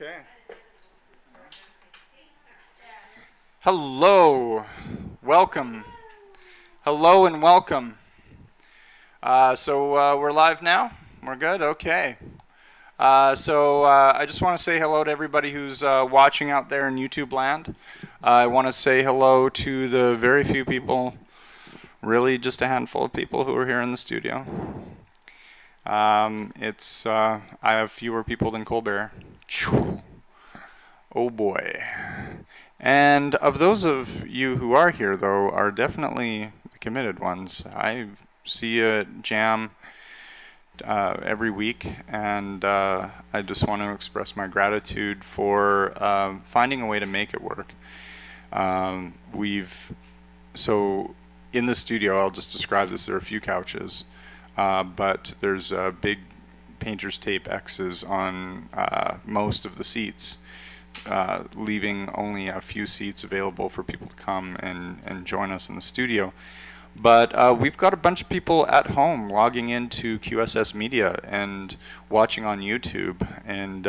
Okay. Hello. Welcome. Hello and welcome. So we're live now? We're good? Okay. I just want to say hello to everybody who's watching out there in YouTube land. I want to say hello to the very few people, really just a handful of people who are here in the studio. I have fewer people than Colbert. Oh boy. And of those of you who are here, though, are definitely the committed ones. I see you at Jam every week, and I just want to express my gratitude for finding a way to make it work. So in the studio, I'll just describe this, there are a few couches, but there's big painter's tape X's on most of the seats, leaving only a few seats available for people to come and join us in the studio. But we've got a bunch of people at home logging into QSS Media and watching on YouTube and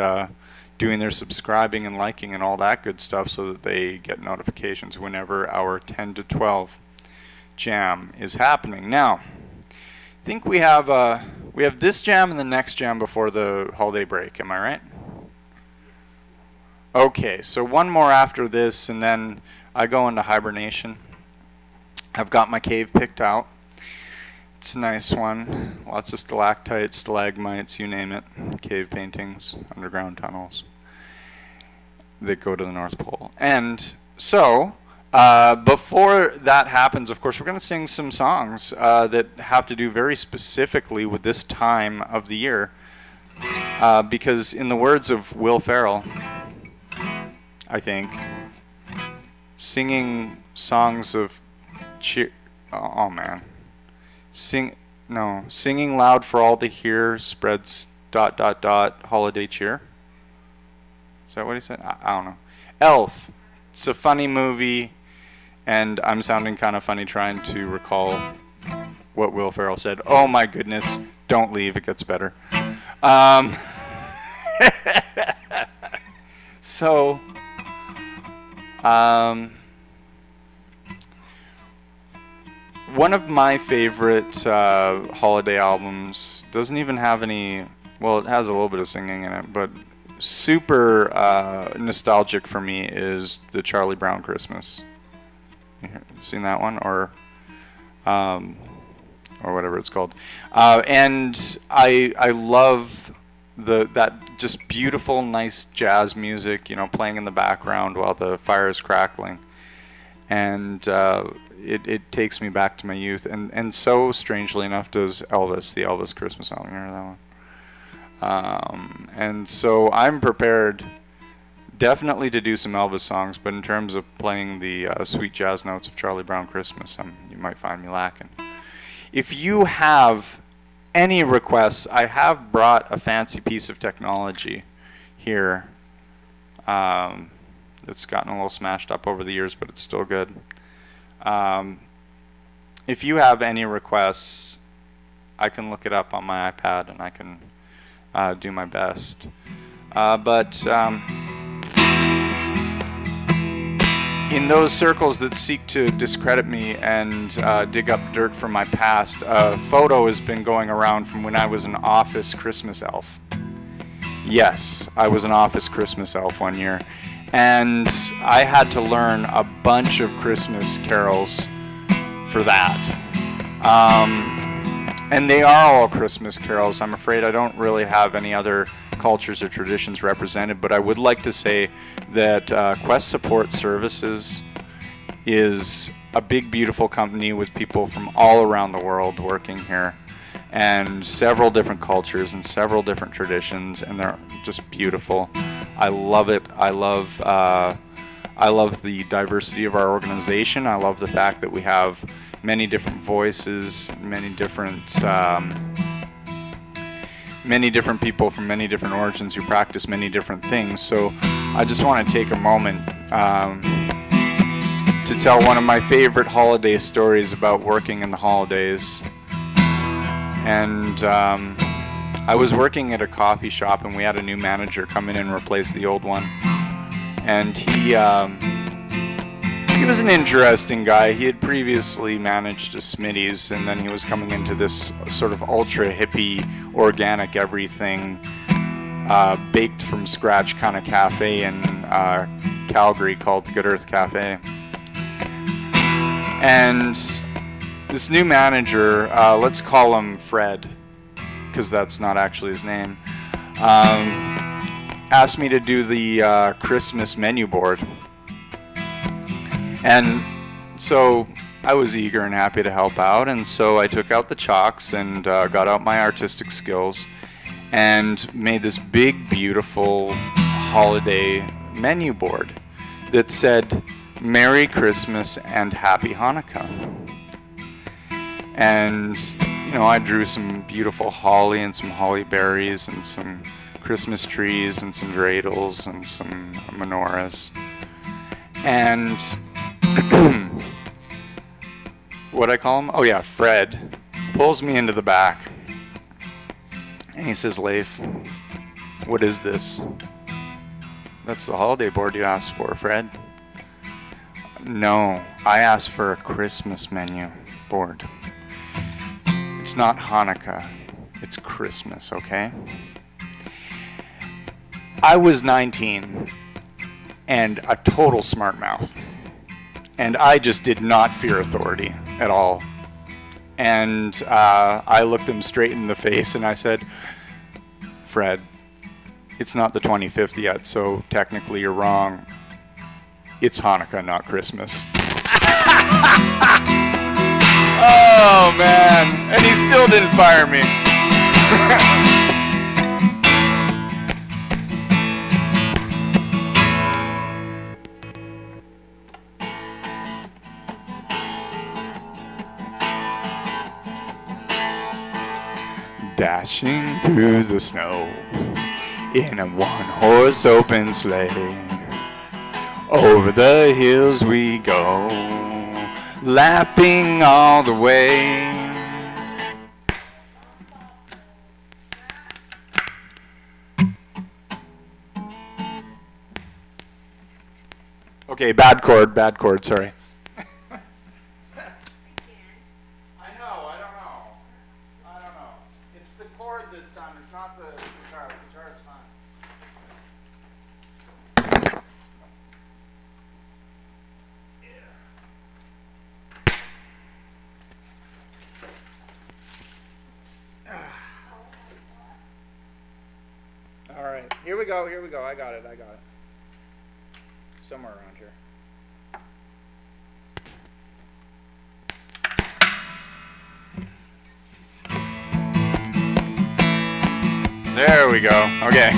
doing their subscribing and liking and all that good stuff so that they get notifications whenever our 10 to 12 jam is happening. Now, I think we have this jam and the next jam before the holiday break. Am I right? Okay, so one more after this, and then I go into hibernation. I've got my cave picked out. It's a nice one. Lots of stalactites, stalagmites, you name it. Cave paintings, underground tunnels that go to the North Pole. And so, before that happens, of course, we're going to sing some songs that have to do very specifically with this time of the year. Because in the words of Will Ferrell, I think, singing songs of cheer. Oh man, singing loud for all to hear spreads ... holiday cheer. Is that what he said? I don't know. Elf. It's a funny movie, and I'm sounding kind of funny trying to recall what Will Ferrell said. Oh my goodness! Don't leave. It gets better. So. One of my favorite holiday albums doesn't even have any, well, it has a little bit of singing in it, but super nostalgic for me is the Charlie Brown Christmas. You seen that one? Or whatever it's called. And I love that just beautiful, nice jazz music, playing in the background while the fire is crackling. And it takes me back to my youth, and so strangely enough does Elvis, the Elvis Christmas album. You remember that one? And so I'm prepared definitely to do some Elvis songs, but in terms of playing the sweet jazz notes of Charlie Brown Christmas, you might find me lacking. If you have any requests, I have brought a fancy piece of technology here. It's gotten a little smashed up over the years, but it's still good. If you have any requests, I can look it up on my iPad and I can do my best. But in those circles that seek to discredit me and dig up dirt from my past, a photo has been going around from when I was an office Christmas elf. Yes, I was an office Christmas elf one year. And I had to learn a bunch of Christmas carols for that. And they are all Christmas carols. I'm afraid I don't really have any other cultures or traditions represented, but I would like to say that Quest Support Services is a big, beautiful company with people from all around the world working here, and several different cultures and several different traditions, and they're just beautiful. I love it. I love the diversity of our organization. I love the fact that we have many different voices, many different people from many different origins who practice many different things. So I just want to take a moment to tell one of my favorite holiday stories about working in the holidays. And I was working at a coffee shop, and we had a new manager come in and replace the old one. And he was an interesting guy. He had previously managed a Smitty's, and then he was coming into this sort of ultra hippie, organic everything, baked from scratch kind of cafe in Calgary called the Good Earth Cafe. And this new manager, let's call him Fred, because that's not actually his name, asked me to do the Christmas menu board. And so I was eager and happy to help out, and so I took out the chalks and got out my artistic skills and made this big, beautiful holiday menu board that said, Merry Christmas and Happy Hanukkah. And, you know, I drew some beautiful holly and some holly berries and some Christmas trees and some dreidels and some menorahs. And what I call him? Oh yeah, Fred pulls me into the back and he says, Leif, what is this? That's the holiday board you asked for, Fred. No, I asked for a Christmas menu board. It's not Hanukkah, it's Christmas, okay? I was 19 and a total smart mouth. And I just did not fear authority at all. And I looked him straight in the face and I said, Fred, it's not the 25th yet, so technically you're wrong. It's Hanukkah, not Christmas. Oh, man. And he still didn't fire me. Dashing through the snow in a one-horse open sleigh. Over the hills we go, laughing all the way. Okay, bad chord, sorry. All right, here we go. I got it. Somewhere around here. There we go. Okay.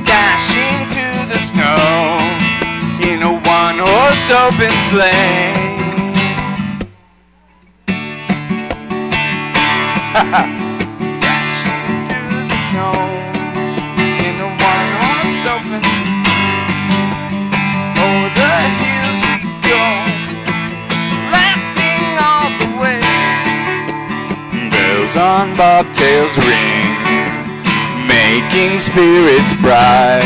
Dashing through the snow in a one-horse open sleigh. In a one-horse open over the hills we go, laughing all the way. Bells on bobtails ring, making spirits bright.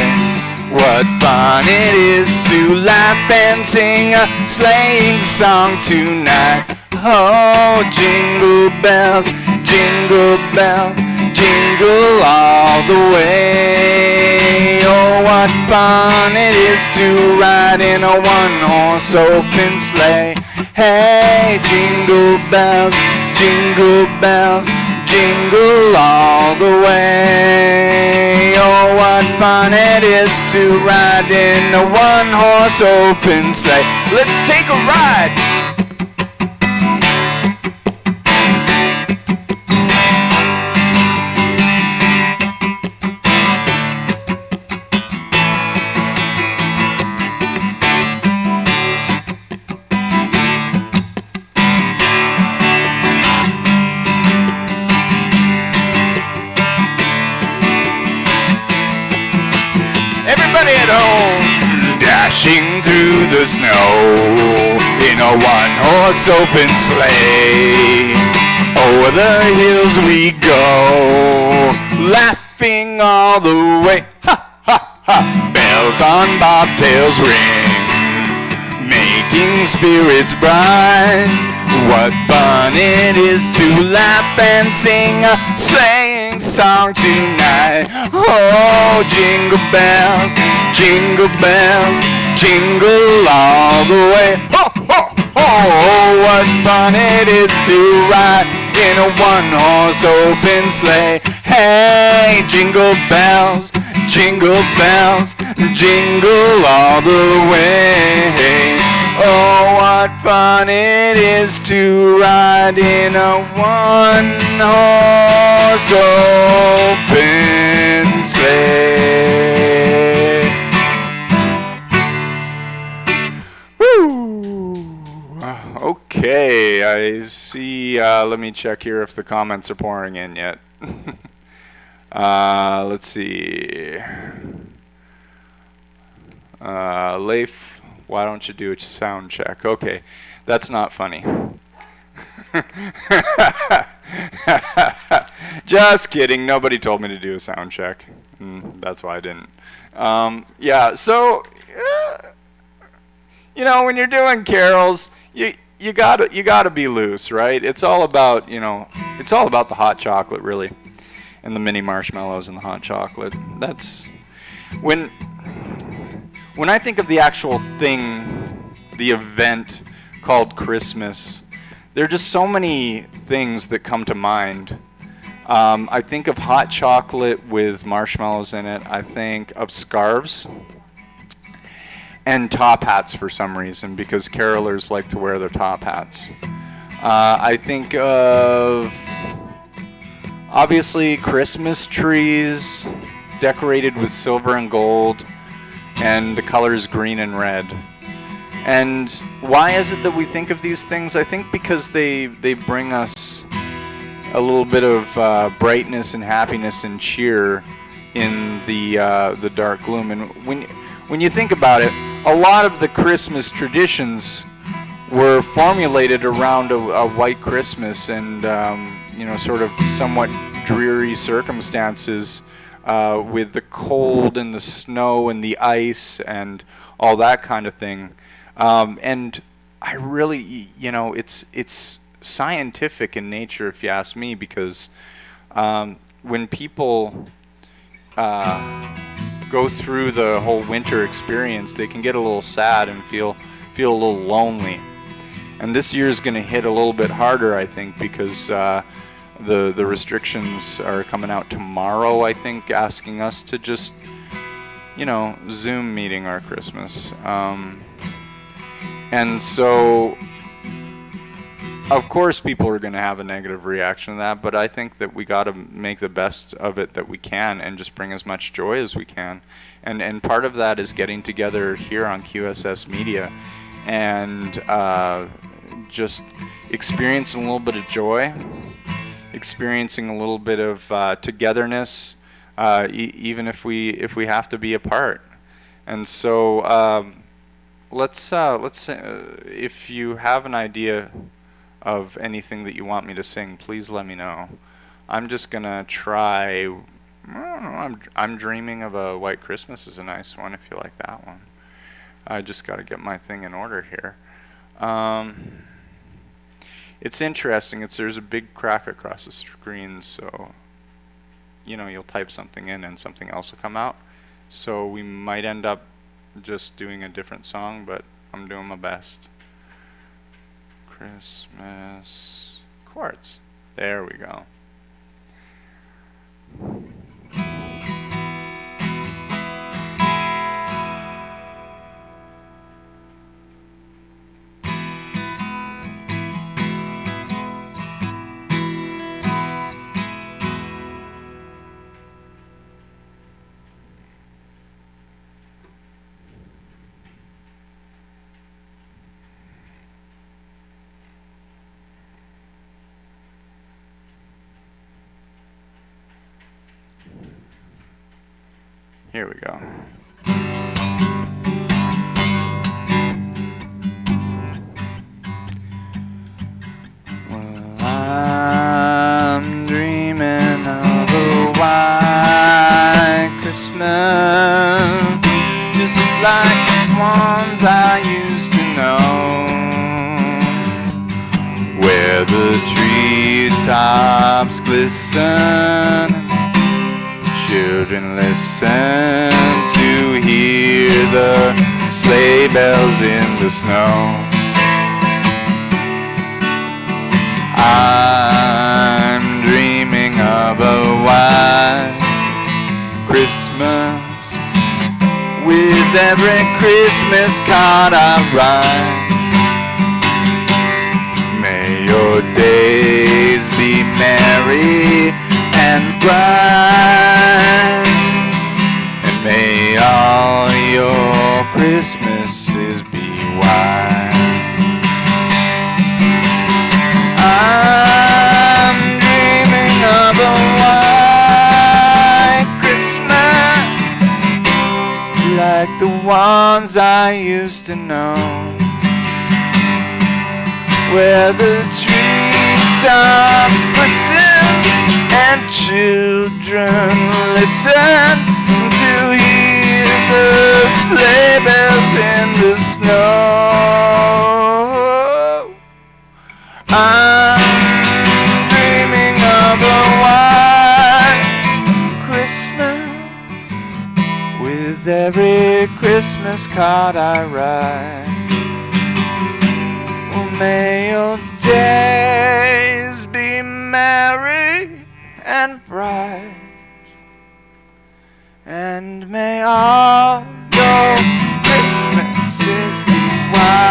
What fun it is to laugh and sing a sleighing song tonight. Oh, jingle bells, jingle all the way. Oh, what fun it is to ride in a one-horse open sleigh. Hey, jingle bells, jingle all the way. Oh, what fun it is to ride in a one-horse open sleigh. Let's take a ride. Dashing through the snow in a one-horse open sleigh. Over the hills we go, laughing all the way. Ha, ha, ha. Bells on bobtails ring, making spirits bright. What fun it is to laugh and sing a sleighing song tonight. Oh, jingle bells, jingle all the way. Ho, ho, ho, what fun it is to ride in a one-horse open sleigh. Hey, jingle bells, jingle all the way. Oh, what fun it is to ride in a one-horse open sleigh. Woo! Okay, I see. Let me check here if the comments are pouring in yet. Let's see. Leif, why don't you do a sound check? Okay, that's not funny. Just kidding. Nobody told me to do a sound check. That's why I didn't. Yeah, so you know, when you're doing carols, you gotta be loose, right? It's all about, you know, it's all about the hot chocolate, really, and the mini marshmallows and the hot chocolate. That's when I think of the actual thing, the event called Christmas, there are just so many things that come to mind. I think of hot chocolate with marshmallows in it. I think of scarves and top hats for some reason, because carolers like to wear their top hats. I think of, obviously, Christmas trees decorated with silver and gold, and the colors green and red. And why is it that we think of these things? I think because they bring us a little bit of brightness and happiness and cheer in the dark gloom. And when you think about it, a lot of the Christmas traditions were formulated around a white Christmas and you know, sort of somewhat dreary circumstances with the cold and the snow and the ice and all that kind of thing. And I really, you know, it's scientific in nature, if you ask me, because when people go through the whole winter experience, they can get a little sad and feel a little lonely. And this year is going to hit a little bit harder, I think, because the restrictions are coming out tomorrow, I think, asking us to just, you know, Zoom meeting our Christmas. And so, of course, people are going to have a negative reaction to that, but I think that we got to make the best of it that we can and just bring as much joy as we can. And part of that is getting together here on QSS Media and just experiencing a little bit of joy, experiencing a little bit of togetherness, even if we have to be apart. And so let's if you have an idea of anything that you want me to sing, please let me know. I'm just gonna try. I don't know, I'm dreaming of a White Christmas is a nice one if you like that one. I just got to get my thing in order here. It's interesting. There's a big crack across the screen, so you know, you'll type something in and something else will come out. So we might end up just doing a different song, but I'm doing my best. Christmas Quartz. There we go. Here we go. treetops glisten. Children listen to hear the sleigh bells in the snow. I'm dreaming of a white Christmas with every Christmas card I write. May your days be merry and bright, and may all your Christmases be white. I'm dreaming of a white Christmas like the ones I used to know, where the treetops glisten and children listen to hear the sleigh bells in the snow. I'm dreaming of a white Christmas with every Christmas card I write. Well, may your days be merry and bright, and may all your Christmases be white.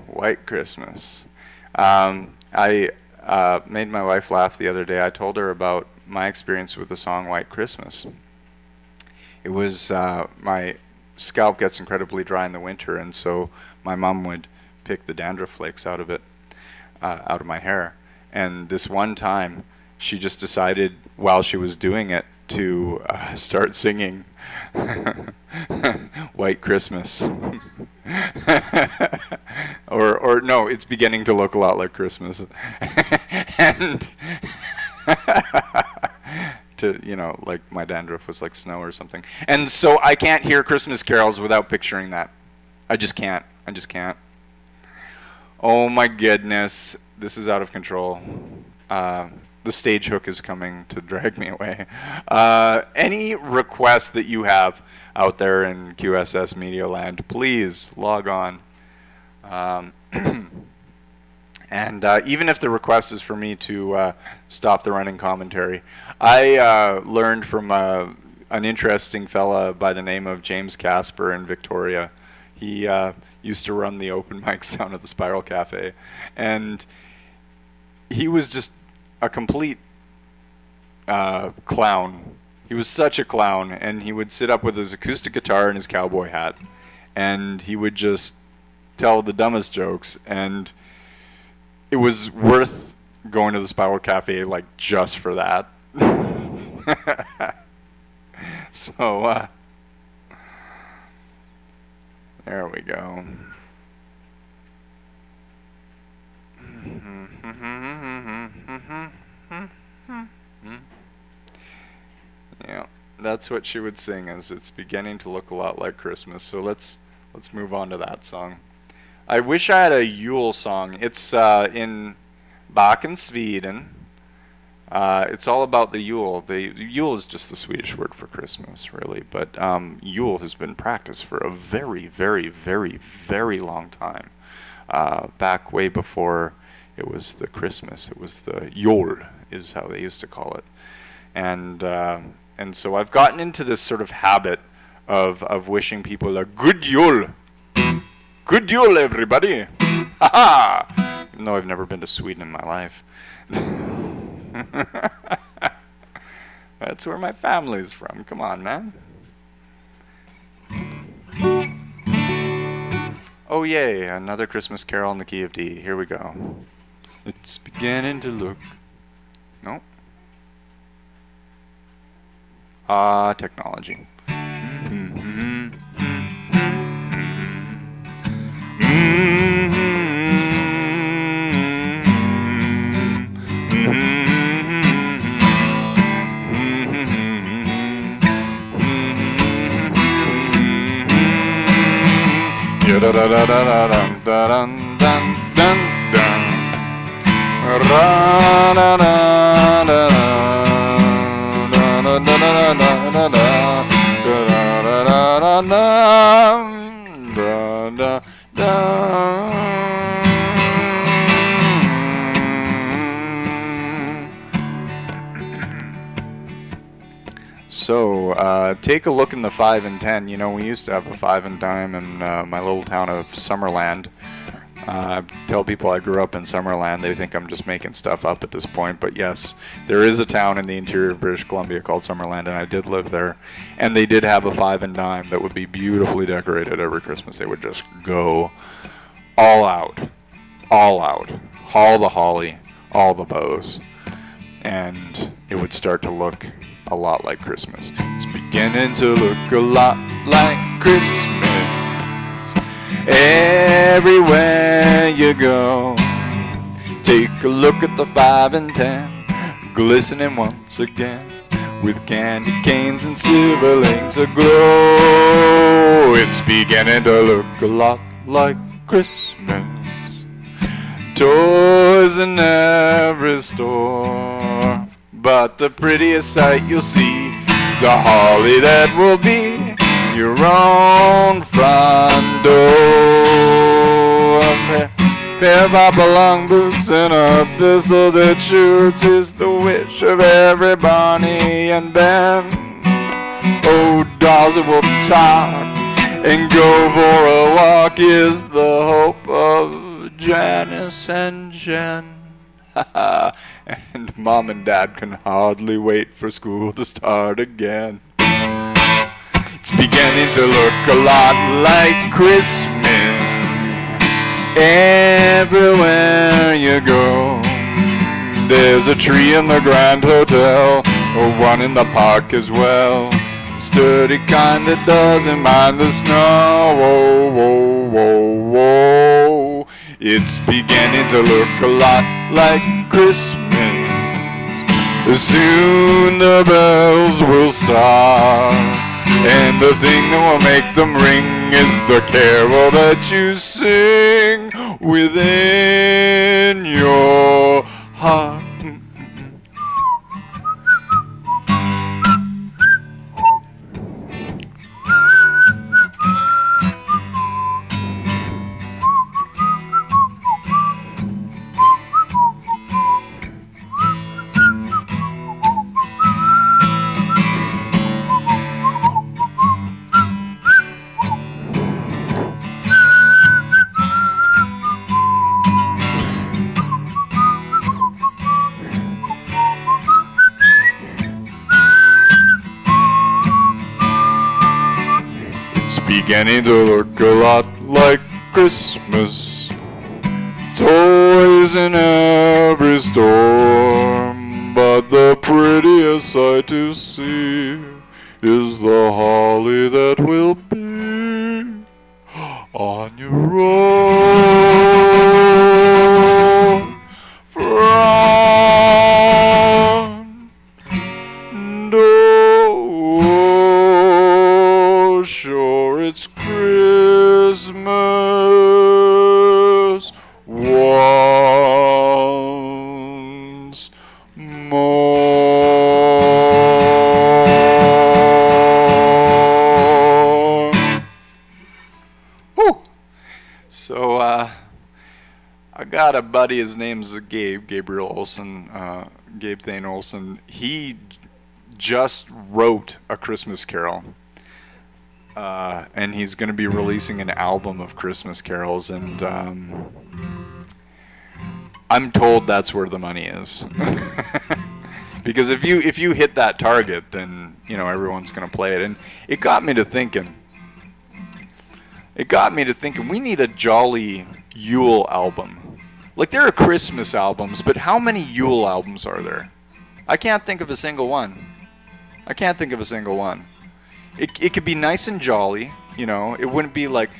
White Christmas. I made my wife laugh the other day. I told her about my experience with the song White Christmas. It was, my scalp gets incredibly dry in the winter, and so my mom would pick the dandruff flakes out of it, out of my hair. And this one time, she just decided while she was doing it to start singing White Christmas. or no, it's beginning to look a lot like Christmas. And to, you know, like my dandruff was like snow or something. And so I can't hear Christmas carols without picturing that. I just can't. Oh my goodness, this is out of control. The stage hook is coming to drag me away. Any requests that you have out there in QSS Media Land, please log on. And even if the request is for me to stop the running commentary, I learned from an interesting fella by the name of James Casper in Victoria. He used to run the open mics down at the Spiral Cafe, and he was just a complete clown. He was such a clown, and he would sit up with his acoustic guitar and his cowboy hat, and he would just tell the dumbest jokes, and it was worth going to the Spiral Cafe like just for that. So there we go. Yeah, that's what she would sing, as it's beginning to look a lot like Christmas. So let's move on to that song. I wish I had a Yule song. It's in Backen, Sweden. It's all about the Yule. The Yule is just the Swedish word for Christmas, really. But Yule has been practiced for a very, very, very, very long time. Back way before it was the Christmas. It was the Jol, is how they used to call it. And so I've gotten into this sort of habit of wishing people a good Yule. Good Yule, everybody! Ha-ha! Even though I've never been to Sweden in my life. That's where my family's from. Come on, man. Oh, yay, another Christmas Carol in the key of D. Here we go. It's beginning to look... Nope. Technology. So, take a look in the 5 and 10. You know, we used to have a 5 and dime in my little town of Summerland. Tell people I grew up in Summerland. They think I'm just making stuff up at this point. But yes, there is a town in the interior of British Columbia called Summerland, and I did live there. And they did have a 5 and dime that would be beautifully decorated every Christmas. They would just go all out. All out. All the holly, all the bows. And it would start to look a lot like Christmas. It's beginning to look a lot like Christmas. Everywhere you go, take a look at the 5 and 10, glistening once again, with candy canes and silver lanes aglow. It's beginning to look a lot like Christmas. Toys in every store, but the prettiest sight you'll see is the holly that will be your own front door. A pair of Hopalong boots and a pistol that shoots is the wish of every Barney and Ben. Oh, dolls that will talk and go for a walk is the hope of Janice and Jen. And Mom and Dad can hardly wait for school to start again. It's beginning to look a lot like Christmas. Everywhere you go, there's a tree in the Grand Hotel, or one in the park as well. Sturdy kind that doesn't mind the snow. Whoa, whoa, whoa, whoa. It's beginning to look a lot like Christmas. Soon the bells will start, and the thing that will make them ring is the carol that you sing within your heart. Beginning to look a lot like Christmas. Toys in every store, but the prettiest sight to see is the holly that will be on your own front door. Sure, it's Christmas once more. Whew. So, I got a buddy, his name's Gabriel Olson, Gabe Thane Olson. He just wrote A Christmas Carol. And he's going to be releasing an album of Christmas carols, and I'm told that's where the money is. Because if you hit that target, then everyone's gonna play it. And it got me to thinking. We need a jolly Yule album. Like, there are Christmas albums, but how many Yule albums are there? I can't think of a single one. It could be nice and jolly, It wouldn't be like,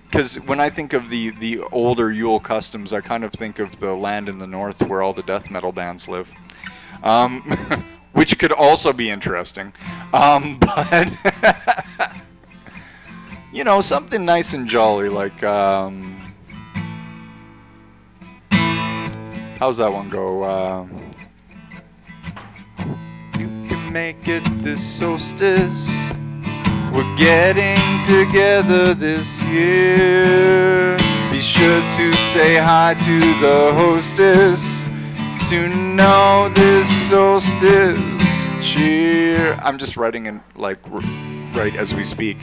because when I think of the older Yule customs, I kind of think of the land in the north where all the death metal bands live, which could also be interesting. But something nice and jolly, like how's that one go? You can make it this solstice. We're getting together this year. Be sure to say hi to the hostess to know this solstice cheer. I'm just writing in right as we speak.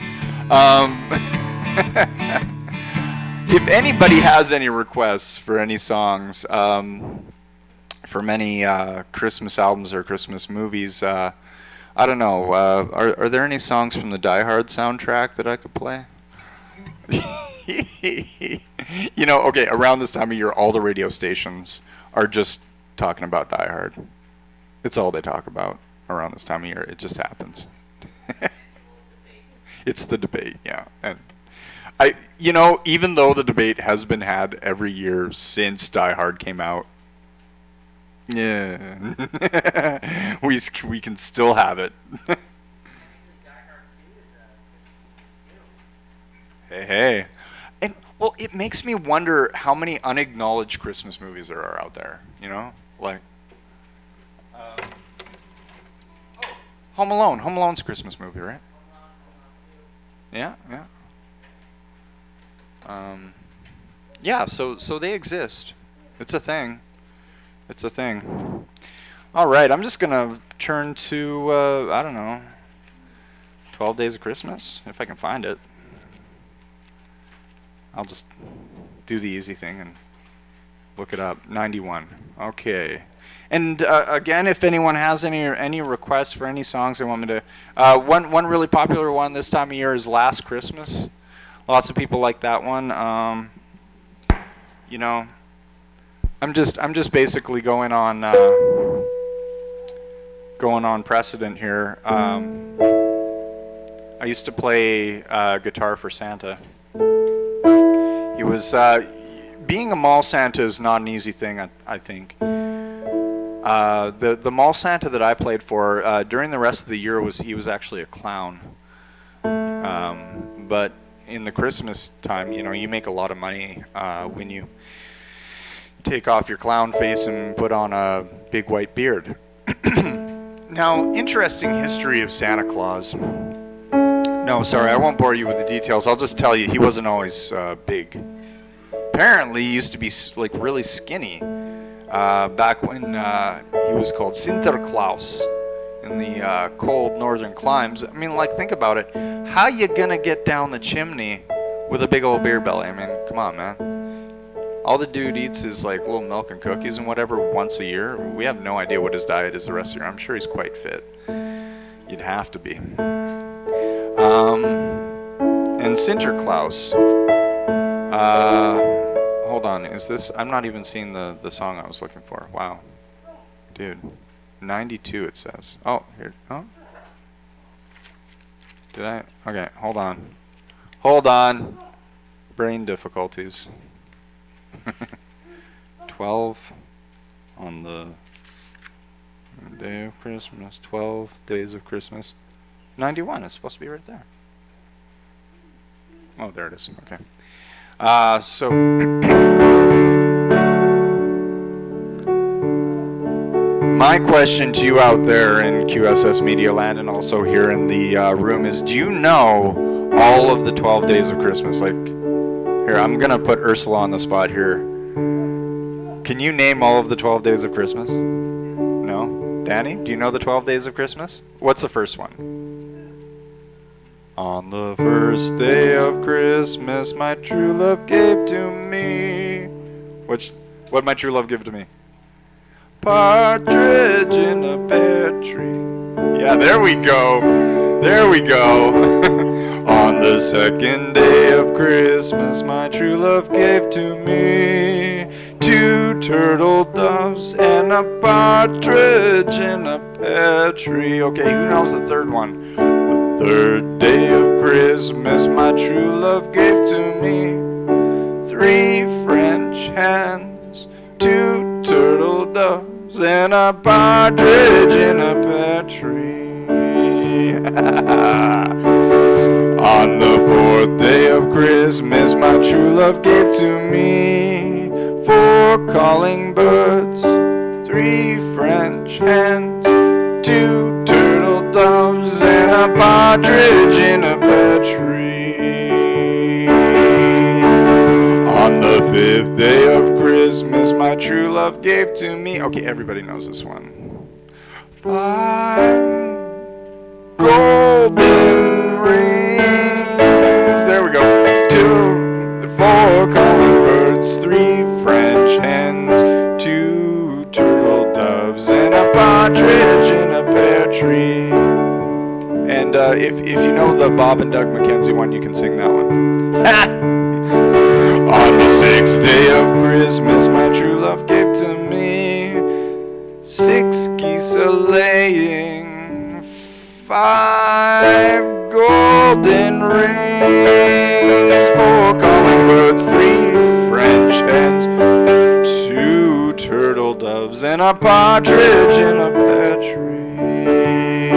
If anybody has any requests for any songs from any Christmas albums or Christmas movies, I don't know. Are there any songs from the Die Hard soundtrack that I could play? Okay, around this time of year, all the radio stations are just talking about Die Hard. It's all they talk about around this time of year. It just happens. It's the debate, yeah. And even though the debate has been had every year since Die Hard came out, yeah, we can still have it. Hey, and well, it makes me wonder how many unacknowledged Christmas movies there are out there. Like Home Alone. Home Alone's a Christmas movie, right? Yeah. Yeah. So they exist. It's a thing. All right, I'm just gonna turn to I don't know, 12 Days of Christmas, if I can find it. I'll just do the easy thing and look it up. 91. Okay. And again, if anyone has any requests for any songs they want me to, one really popular one this time of year is Last Christmas. Lots of people like that one. I'm just basically going on precedent here. I used to play guitar for Santa. He was being a mall Santa is not an easy thing, I think. The mall Santa that I played for during the rest of the year he was actually a clown. But in the Christmas time, you make a lot of money when you take off your clown face and put on a big white beard. Now, interesting history of Santa Claus. No, sorry, I won't bore you with the details. I'll just tell you, he wasn't always big. Apparently, he used to be really skinny back when he was called Sinterklaas in the cold northern climes. I mean, think about it. How you gonna get down the chimney with a big old beer belly? I mean, come on, man. All the dude eats is little milk and cookies and whatever once a year. We have no idea what his diet is the rest of the year. I'm sure he's quite fit. You'd have to be. And Sinterklaas. Hold on, is this? I'm not even seeing the song I was looking for. Wow. Dude. 92 it says. Oh, here. Oh. Did I? Okay, hold on. Brain difficulties. 12 on the day of Christmas. 12 days of Christmas. 91. It's supposed to be right there. Oh, there it is. Okay. So my question to you out there in QSS Media Land and also here in the room is, do you know all of the 12 days of Christmas? Here, I'm going to put Ursula on the spot here. Can you name all of the 12 days of Christmas? No? Danny, do you know the 12 days of Christmas? What's the first one? On the first day of Christmas, my true love gave to me. What'd my true love give to me? partridge in a pear tree. Yeah, there we go. There we go. On the second day of Christmas, my true love gave to me 2 turtle doves and a partridge in a pear tree. Okay, who knows the third one? The third day of Christmas, my true love gave to me 3 French hens, 2 turtle doves, and a partridge in a pear tree. On the 4th day of Christmas, my true love gave to me 4 calling birds, 3 French hens, 2 turtle doves, and a partridge in a pear tree. On the 5th day of Christmas, my true love gave to me. Okay, everybody knows this one. 5 golden rings. There we go. 4 calling birds, 3 French hens, 2 turtle doves, and a partridge in a pear tree. And if you know the Bob and Doug McKenzie one, you can sing that one. On the 6th day of Christmas, my true love gave to me 6 geese a-laying, 5 golden rings, 4 calling birds, 3 French hens, 2 turtle doves, and a partridge in a pear tree.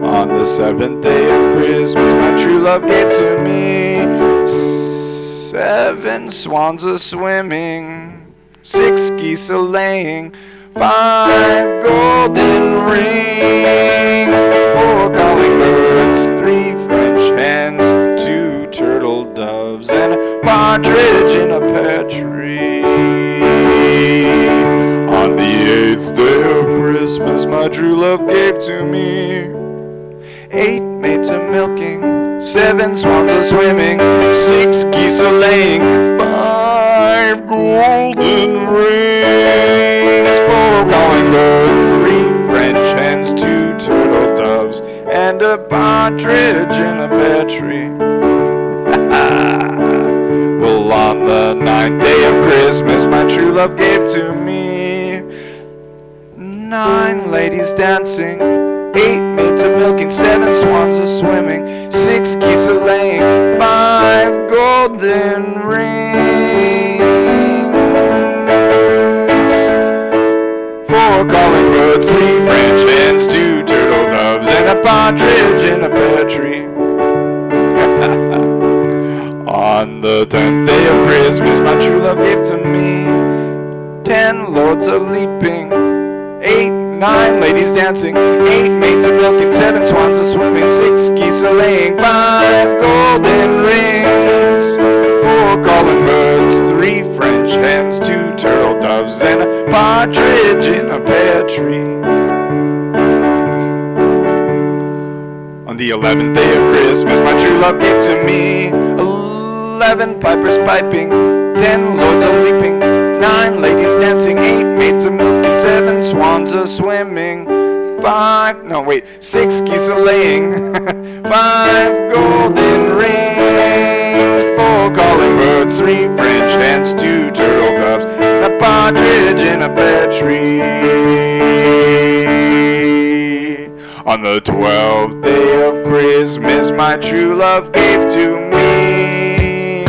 On the 7th day of Christmas, my true love gave to me 7 swans a-swimming, 6 geese a-laying, 5 golden rings, 4 calling birds, 3 French hens, 2 turtle doves, and a partridge in a pear tree. On the 8th day of Christmas, my true love gave to me 8 maids a-milking, 7 swans a-swimming, 6 geese a-laying, 5 golden rings, 4 calling birds, 3 French hens, 2 turtle doves, and a partridge in a pear tree. Well, on the 9th day of Christmas, my true love gave to me 9 ladies dancing, 8 maids a-milking, 7 swans a-swimming, 6 geese a-laying, 5 golden rings, 4 calling birds, 3 French hens, 2 turtle doves, and a partridge in a pear tree. On the 10th day of Christmas, my true love gave to me 10 lords a-leaping, 9 ladies dancing, 8 maids a-milking, 7 swans a-swimming, 6 geese a-laying, 5 golden rings, 4 calling birds, 3 French hens, 2 turtle doves, and a partridge in a pear tree. On the 11th day of Christmas, my true love gave to me 11 pipers piping, 10 lords a-leaping, 9 ladies dancing, 8 maids a-milking, 7 swans a-swimming, 6 geese a-laying, 5 golden rings, 4 calling birds, 3 French hens, 2 turtle doves, and a partridge in a pear tree. On the 12th day of Christmas, my true love gave to me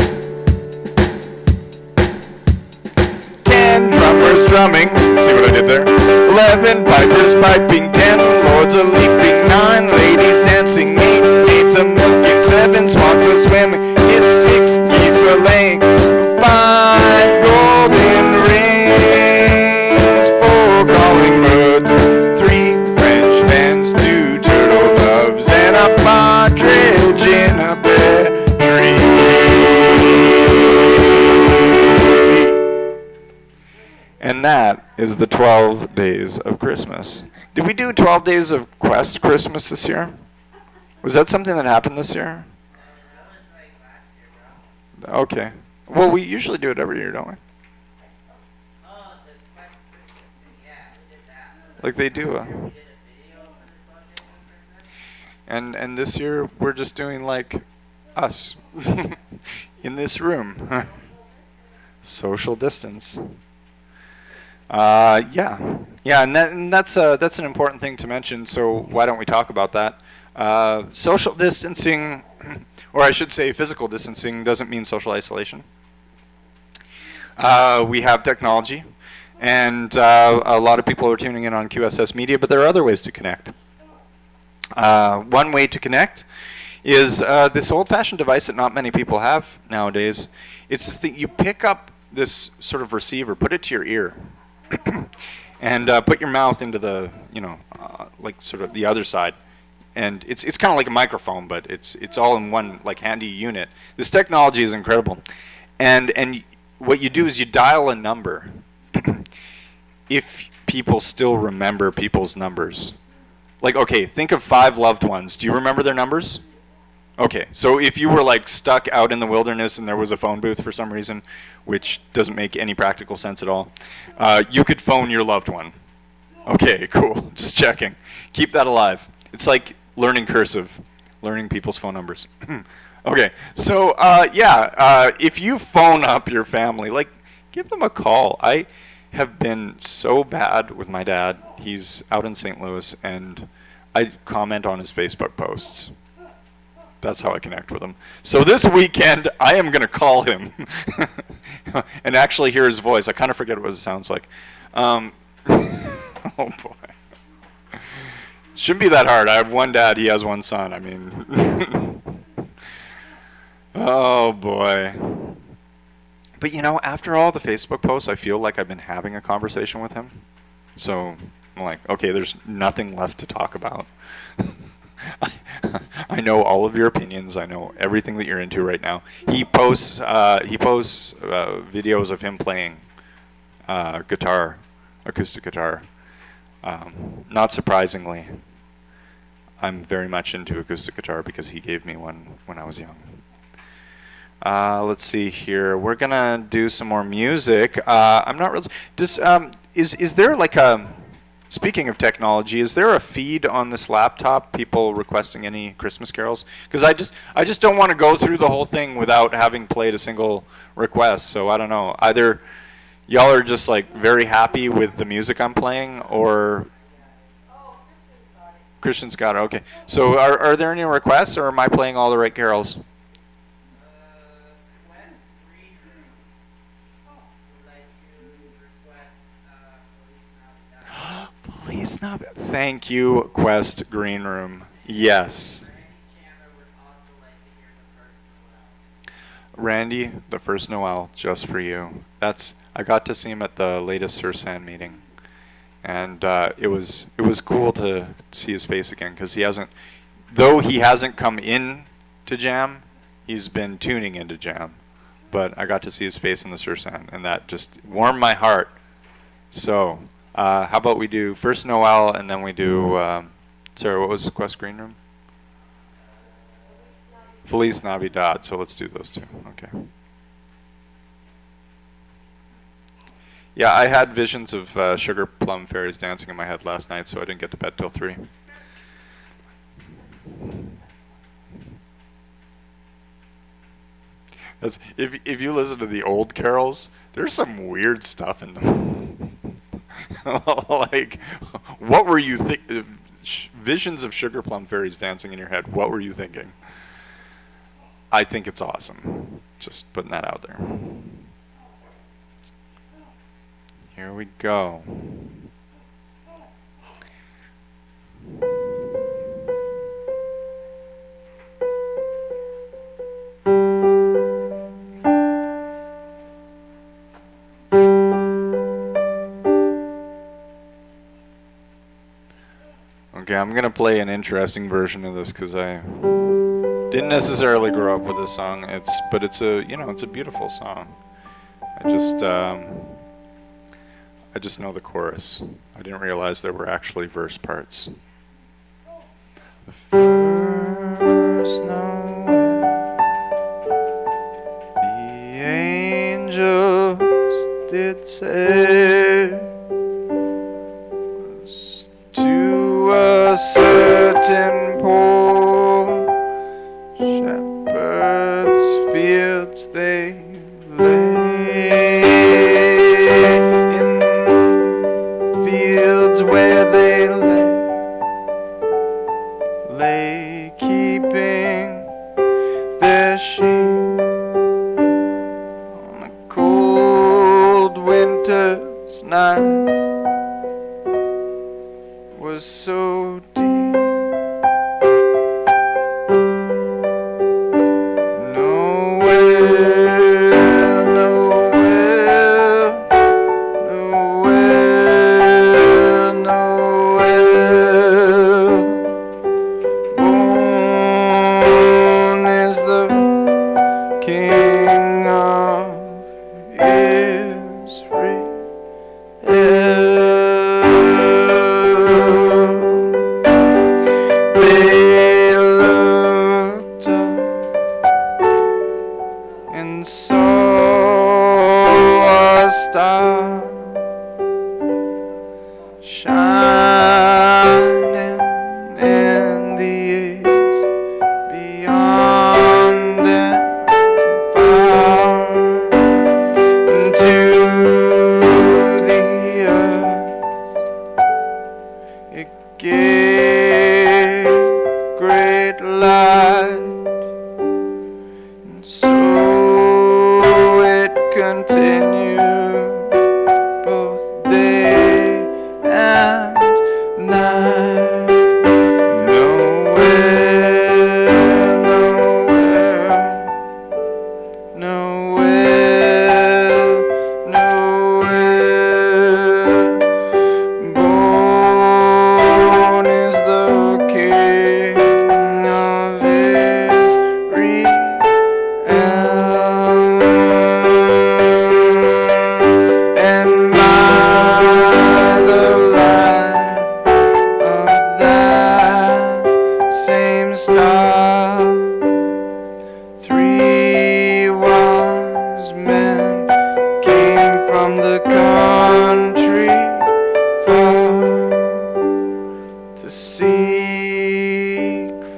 10 drummers drumming, see what I did there? 11 pipers piping, 10 lords a-leaping, 9 ladies dancing, 8 maids a-milking, 7 swans a-swimming, 6 geese a-laying, 5 golden rings, 4 calling birds, 3 French hens, 2 turtle doves, and a partridge in a pear tree. And that is the 12 days of Christmas. Did we do 12 days of Quest Christmas this year? Was that something that happened this year? Okay. Well, we usually do it every year, don't we? like they do. And this year we're just doing like us in this room. Social distance. Yeah, and that's an important thing to mention. So why don't we talk about that? Social distancing, or I should say, physical distancing, doesn't mean social isolation. We have technology, and a lot of people are tuning in on QSS Media, but there are other ways to connect. One way to connect is this old-fashioned device that not many people have nowadays. It's just that you pick up this sort of receiver, put it to your ear, and put your mouth into the, like sort of the other side. And it's kind of like a microphone, but it's all in one like handy unit. This technology is incredible. And what you do is you dial a number. If people still remember people's numbers. Like, okay, think of 5 loved ones. Do you remember their numbers? Okay, so if you were like stuck out in the wilderness and there was a phone booth for some reason, which doesn't make any practical sense at all, you could phone your loved one. Okay, cool, just checking. Keep that alive. It's like learning cursive, learning people's phone numbers. Okay, so if you phone up your family, like, give them a call. I have been so bad with my dad. He's out in St. Louis, and I comment on his Facebook posts. That's how I connect with him. So this weekend, I am going to call him and actually hear his voice. I kind of forget what it sounds like. Oh, boy. Shouldn't be that hard. I have one dad. He has one son. I mean, oh, boy. But, after all the Facebook posts, I feel like I've been having a conversation with him. So I'm like, okay, there's nothing left to talk about. I know all of your opinions. I know everything that you're into right now. He posts videos of him playing guitar, acoustic guitar. Not surprisingly, I'm very much into acoustic guitar because he gave me one when I was young. Let's see here. We're gonna do some more music. I'm not really. Is there like a? Speaking of technology, is there a feed on this laptop? People requesting any Christmas carols? Because I just don't want to go through the whole thing without having played a single request. So I don't know. Either y'all are just like very happy with the music I'm playing, or Christian's got it. Okay. So are there any requests, or am I playing all the right carols? Please not. Thank you, Quest Green Room. Yes. Randy, the first Noel, just for you. I got to see him at the latest Sir San meeting, and it was cool to see his face again, because he hasn't come in to Jam, he's been tuning into Jam, but I got to see his face in the Sir San, and that just warmed my heart. So. How about we do first Noel, and then we do, sorry, what was Quest Green Room? Feliz Navidad, so let's do those two, okay. Yeah, I had visions of sugar plum fairies dancing in my head last night, so I didn't get to bed till 3. If you listen to the old carols, there's some weird stuff in them. Like, what were you visions of sugar plum fairies dancing in your head? What were you thinking? I think it's awesome. Just putting that out there. Here we go. Okay, I'm gonna play an interesting version of this because I didn't necessarily grow up with this song. But it's a beautiful song. I just know the chorus. I didn't realize there were actually verse parts. The first Noel, the angels did say, was night was so deep. King of Israel, they looked up and saw a star shining in the east beyond them. It gave great light, and so it continued both day and night. Star, 3 wise men came from the country far to seek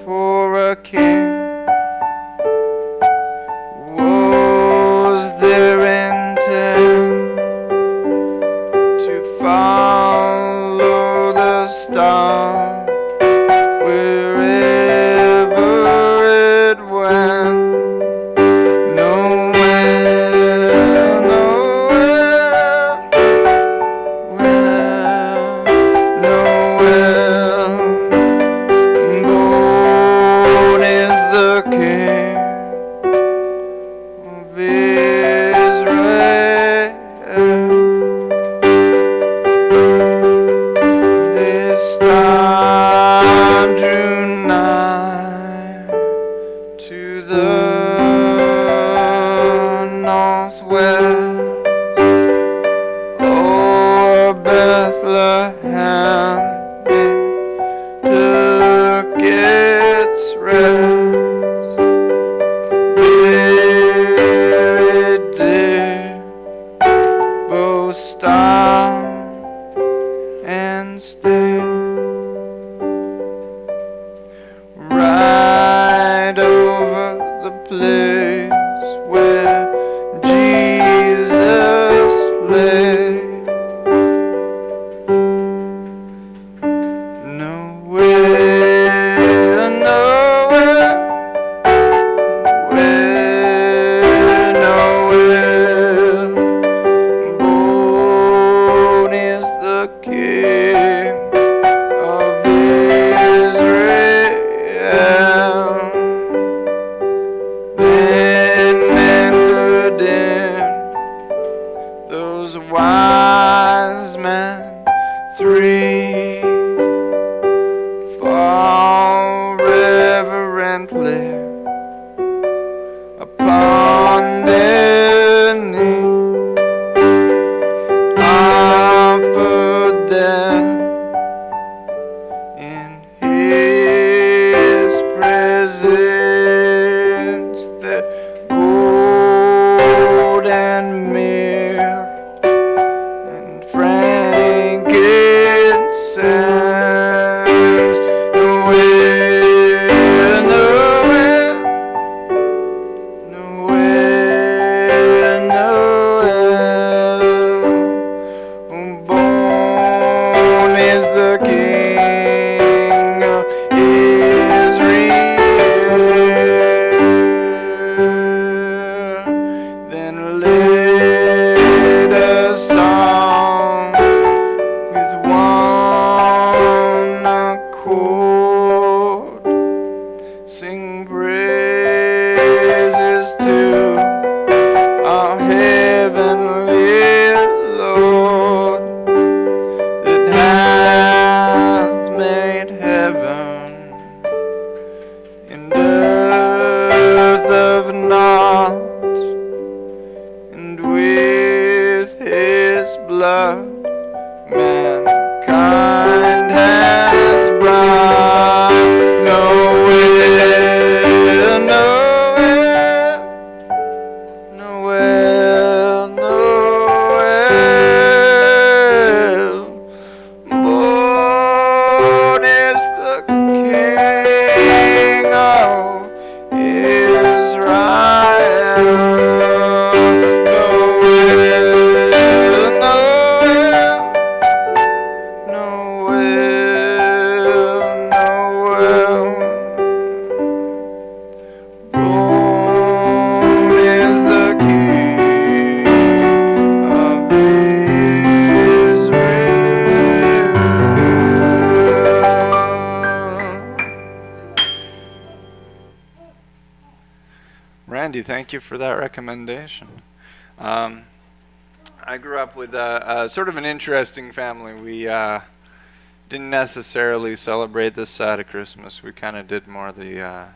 for a king. Was their intent to follow the star wherever it went? Nowhere, nowhere. Born is the King of Israel. This star drew nigh to the northwest, o'er Bethlehem it took its rest. There it did both stop and stay, right over the place where Jesus lay. Nowhere, nowhere, nowhere. Born is the King of Israel. Then entered in those wise men 3, fall reverently upon their knees, offered them in His presence the gold and myrrh and frankincense. Nowhere, nowhere, nowhere, nowhere. Born is the King of Israel. Then let us song mankind has brought. Noel, Noel, Noel, Noel. Born is the King of Israel. Noel, Noel, Noel, Noel. Born is the King of Israel. Randy, thank you for that recommendation. I grew up with a sort of an interesting family. We didn't necessarily celebrate this side of Christmas. We kind of did more the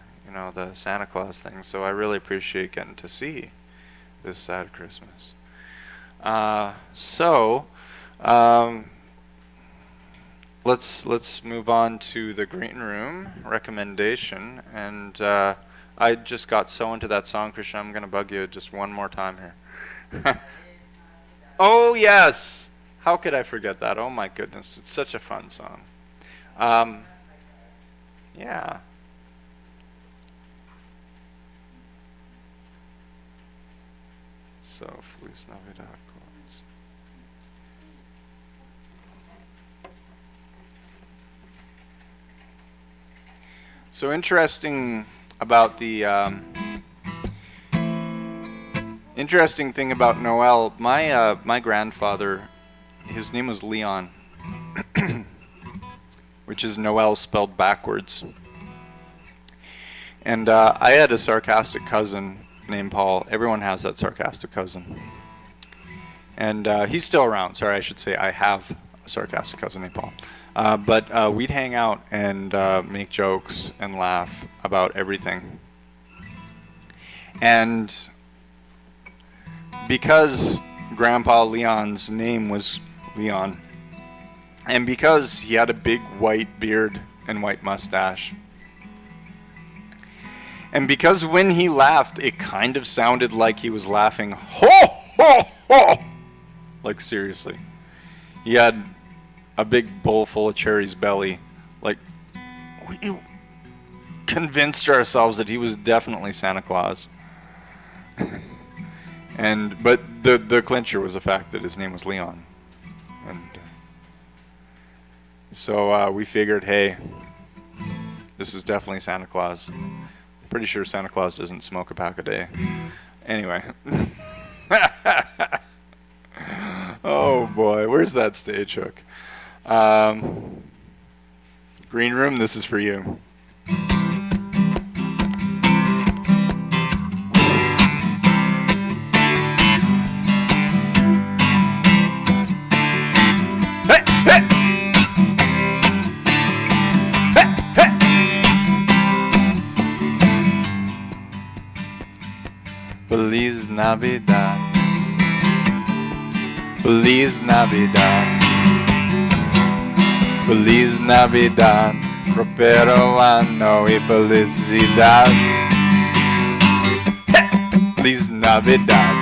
the Santa Claus thing. So I really appreciate getting to see this side of Christmas. Let's move on to the green room recommendation. And I just got so into that song, Christian. I'm going to bug you just one more time here. Oh, yes. How could I forget that? Oh, my goodness. It's such a fun song. Yeah. So, Feliz Navidad, chords. So, interesting about the interesting thing about Noel, my grandfather, his name was Leon, which is Noel spelled backwards. And I had a sarcastic cousin named Paul. Everyone has that sarcastic cousin. And he's still around. Sorry, I should say I have a sarcastic cousin named Paul. But we'd hang out and make jokes and laugh about everything. And because Grandpa Leon's name was Leon, and because he had a big white beard and white mustache, and because when he laughed, it kind of sounded like he was laughing, ho, ho, ho! Like, seriously. He had a big bowl full of cherries belly. Like, we convinced ourselves that he was definitely Santa Claus. But the clincher was the fact that his name was Leon. And so we figured, hey, this is definitely Santa Claus. Pretty sure Santa Claus doesn't smoke a pack a day. Anyway. Oh boy, where's that stage hook? Green room, this is for you. Hey, hey! Feliz Navidad, Feliz Navidad, Feliz Navidad, prospero año y felicidad. Feliz Navidad,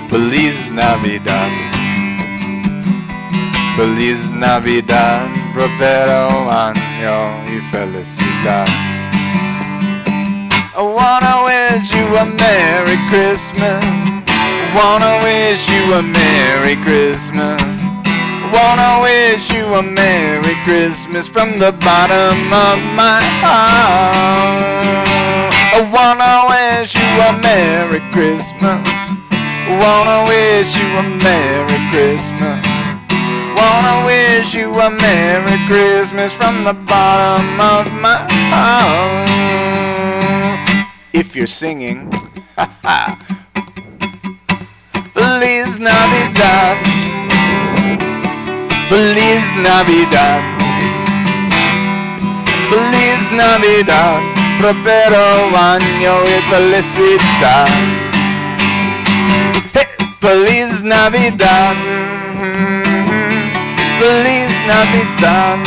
Feliz Navidad, Feliz Navidad, prospero año y felicidad. I wanna wish you a Merry Christmas. I wanna wish you a Merry Christmas. I wanna wish you a Merry Christmas from the bottom of my heart. I wanna wish you a Merry Christmas. I wanna wish you a Merry Christmas. I wanna wish you a Merry Christmas from the bottom of my heart. If you're singing, Feliz Navidad, Feliz Navidad, Feliz Navidad, prospero año y felicidad. Hey, Feliz Navidad, Navidad.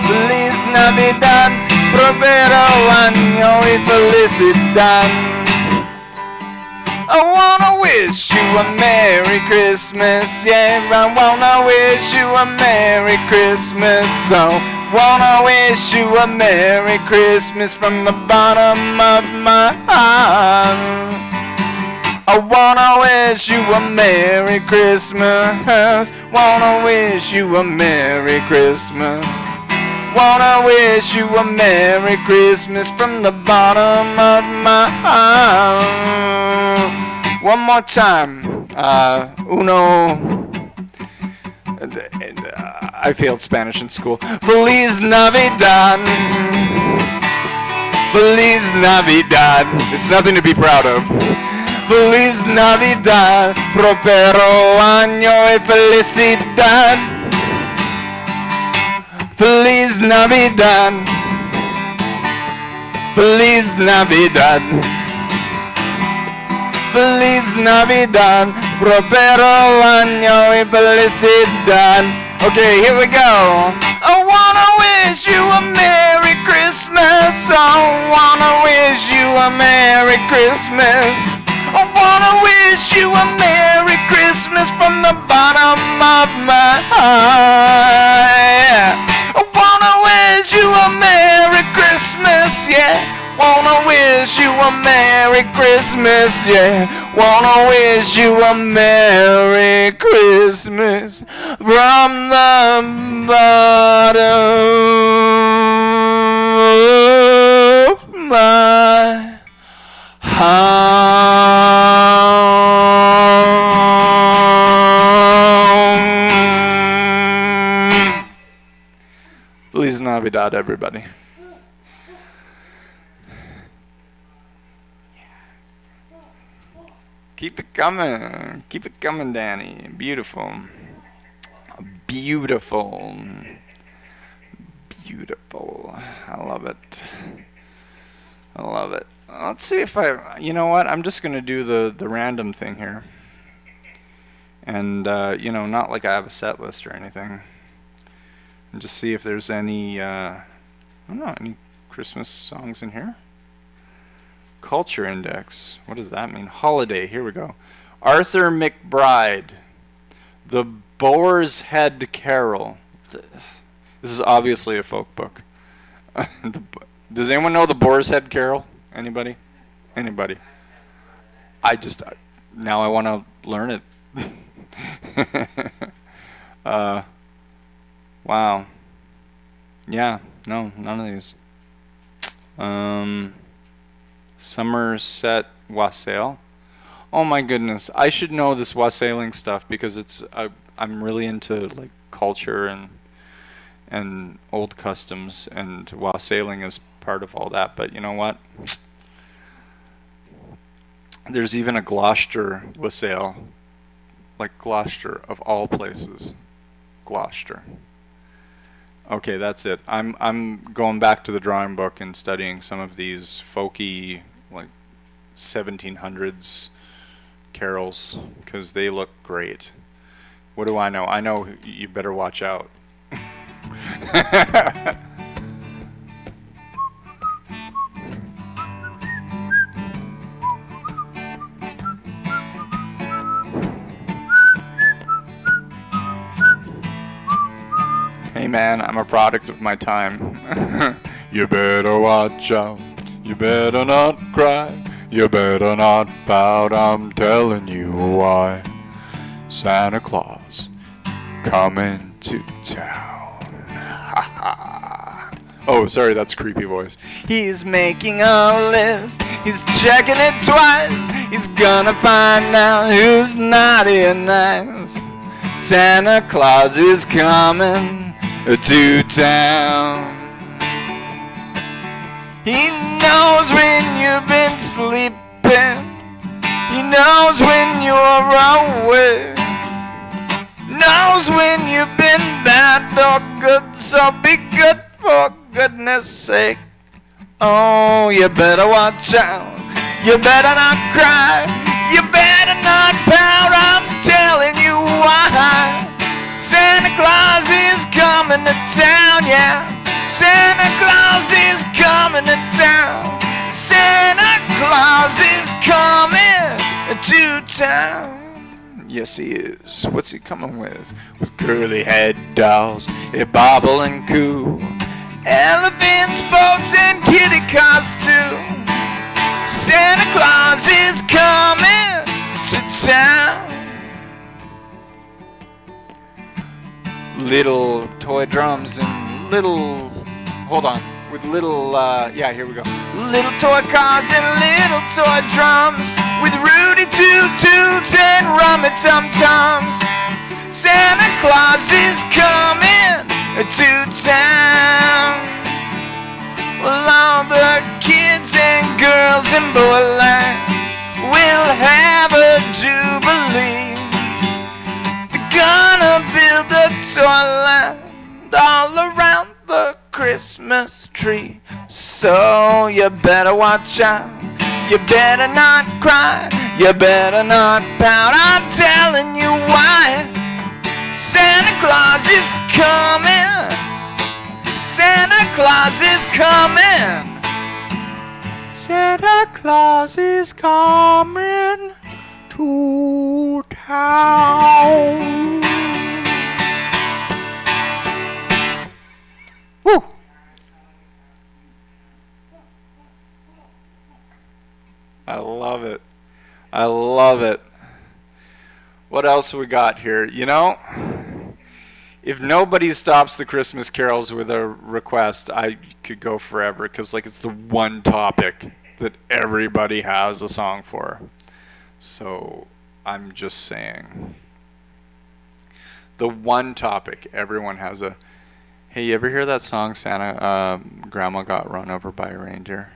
Feliz Navidad, prospero año y felicidad. I wanna wish you a Merry Christmas, yeah, I wanna wish you a Merry Christmas, so wanna wish you a Merry Christmas from the bottom of my heart. I wanna wish you a Merry Christmas, wanna wish you a Merry Christmas. Wanna wish you a Merry Christmas from the bottom of my heart. One more time. Uno. I failed Spanish in school. Feliz Navidad. Feliz Navidad. It's nothing to be proud of. Feliz Navidad. Prospero año y felicidad. Feliz Navidad, Feliz Navidad, Feliz Navidad, prospero año y felicidad. Okay, here we go. I wanna wish you a Merry Christmas. I wanna wish you a Merry Christmas. I wanna wish you a Merry Christmas from the bottom of my heart. I wanna wish you a Merry Christmas, yeah. Wanna wish you a Merry Christmas, yeah. Wanna wish you a Merry Christmas from the bottom of my heart. Feliz Navidad, everybody. Keep it coming, Danny. Beautiful. Beautiful. Beautiful. I love it. I love it. Let's see if you know what? I'm just going to do the random thing here. And, not like I have a set list or anything. And just see if there's any, I don't know, any Christmas songs in here. Culture Index. What does that mean? Holiday. Here we go. Arthur McBride. The Boar's Head Carol. This is obviously a folk book. Does anyone know the Boar's Head Carol? Anybody? Anybody? Now I want to learn it. Wow. Yeah, no, none of these. Somerset Wassail. Oh my goodness, I should know this wassailing stuff because I'm really into like culture and old customs, and wassailing is part of all that. But you know what? There's even a Gloucester wassail, like Gloucester of all places, Gloucester. Okay, that's it. I'm going back to the drawing book and studying some of these folky, like 1700s carols, because they look great. What do I know? I know you better watch out. Hey man, I'm a product of my time. You better watch out. You better not cry. You better not pout. I'm telling you why. Santa Claus coming to town. Ha ha. Oh, sorry, that's creepy voice. He's making a list. He's checking it twice. He's gonna find out who's naughty and nice. Santa Claus is coming to town. He knows when you've been sleeping. He knows when you're away. Knows when you've been bad or good. So be good for goodness sake. Oh, you better watch out. You better not cry. You better not pout. I'm telling you why. Santa Claus is coming to town, yeah. Santa Claus is coming to town. Santa Claus is coming to town. Yes, he is. What's he coming with? With curly head dolls, a bobble and coo, elephants, boats, and kitty cars too. Santa Claus is coming to town. Little toy drums and little, hold on, with little, yeah, here we go. Little toy cars and little toy drums, with Rudy Toot-Toots and Rummy Tum-Tums. Santa Claus is coming to town. Well, all the kids and girls in Boyland will have a jubilee. They're gonna build a toyland all around the Christmas tree. So you better watch out. You better not cry. You better not pout. I'm telling you why. Santa Claus is coming. Santa Claus is coming. Santa Claus is coming to town. Woo! I love it. I love it. What else we got here? You know, if nobody stops the Christmas carols with a request, I could go forever, because like it's the one topic that everybody has a song for. So I'm just saying, the one topic everyone has a, hey, you ever hear that song, Santa, Grandma got run over by a reindeer?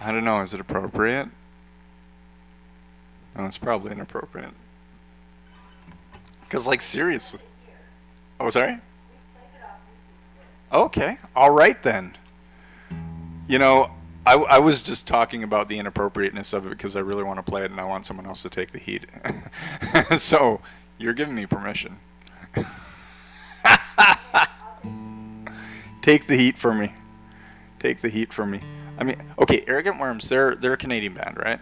I don't know, is it appropriate? No, it's probably inappropriate. Because, like, seriously. Oh, sorry? Okay, all right then. You know, I was just talking about the inappropriateness of it because I really want to play it and I want someone else to take the heat. So, you're giving me permission. Take the heat for me. Take the heat for me. I mean, okay, Arrogant Worms, they're a Canadian band, right?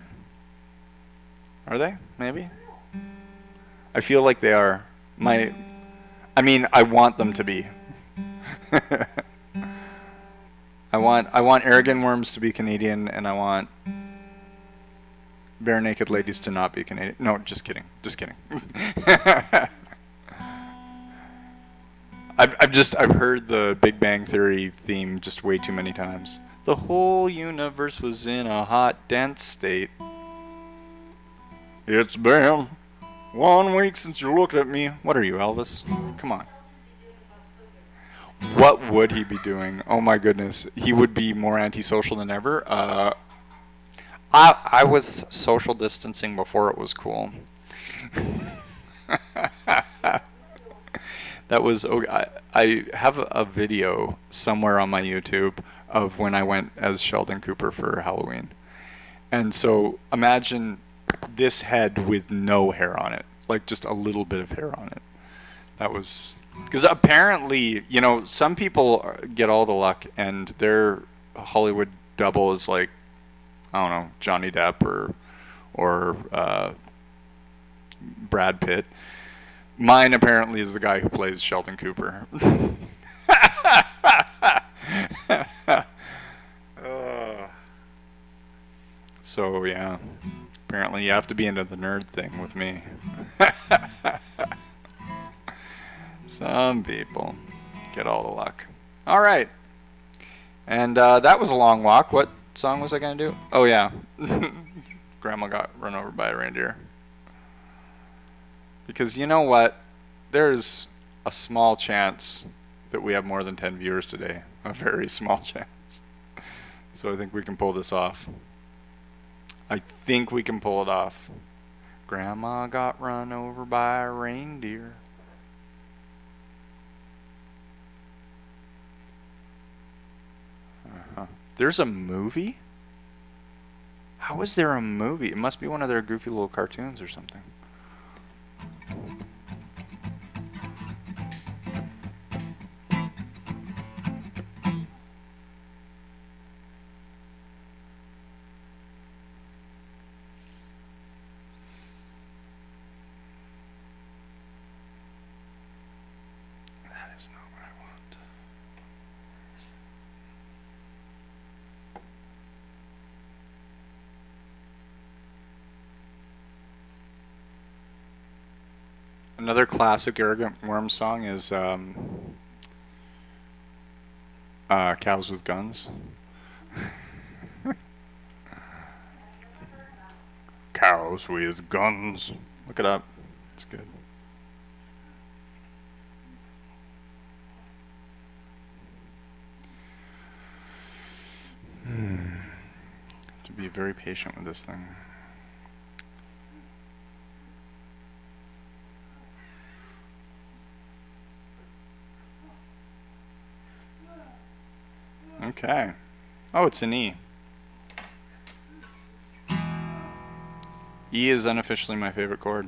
Are they? Maybe? I feel like they are. I want them to be. I want Arrogant Worms to be Canadian, and I want Bare Naked Ladies to not be Canadian. No, just kidding. Just kidding. I've heard the Big Bang Theory theme just way too many times. The whole universe was in a hot, dense state. It's been 1 week since you looked at me. What are you, Elvis? Come on. What would he be doing? Oh my goodness. He would be more antisocial than ever. I was social distancing before it was cool. That was, I have a video somewhere on my YouTube of when I went as Sheldon Cooper for Halloween. And so imagine this head with no hair on it, like just a little bit of hair on it. That was, because apparently, you know, some people get all the luck and their Hollywood double is like, I don't know, Johnny Depp or Brad Pitt. Mine apparently is the guy who plays Sheldon Cooper. So yeah, apparently you have to be into the nerd thing with me. Some people get all the luck. All right, and that was a long walk. What song was I gonna do? Oh yeah, Grandma got run over by a reindeer. Because you know what? There's a small chance that we have more than 10 viewers today. A very small chance. So I think we can pull this off. I think we can pull it off. Grandma got run over by a reindeer. There's a movie? How is there a movie? It must be one of their goofy little cartoons or something. Another classic Arrogant Worm song is Cows with Guns. Cows with Guns. Look it up. It's good. To be very patient with this thing. Okay. Oh, it's an E. E is unofficially my favorite chord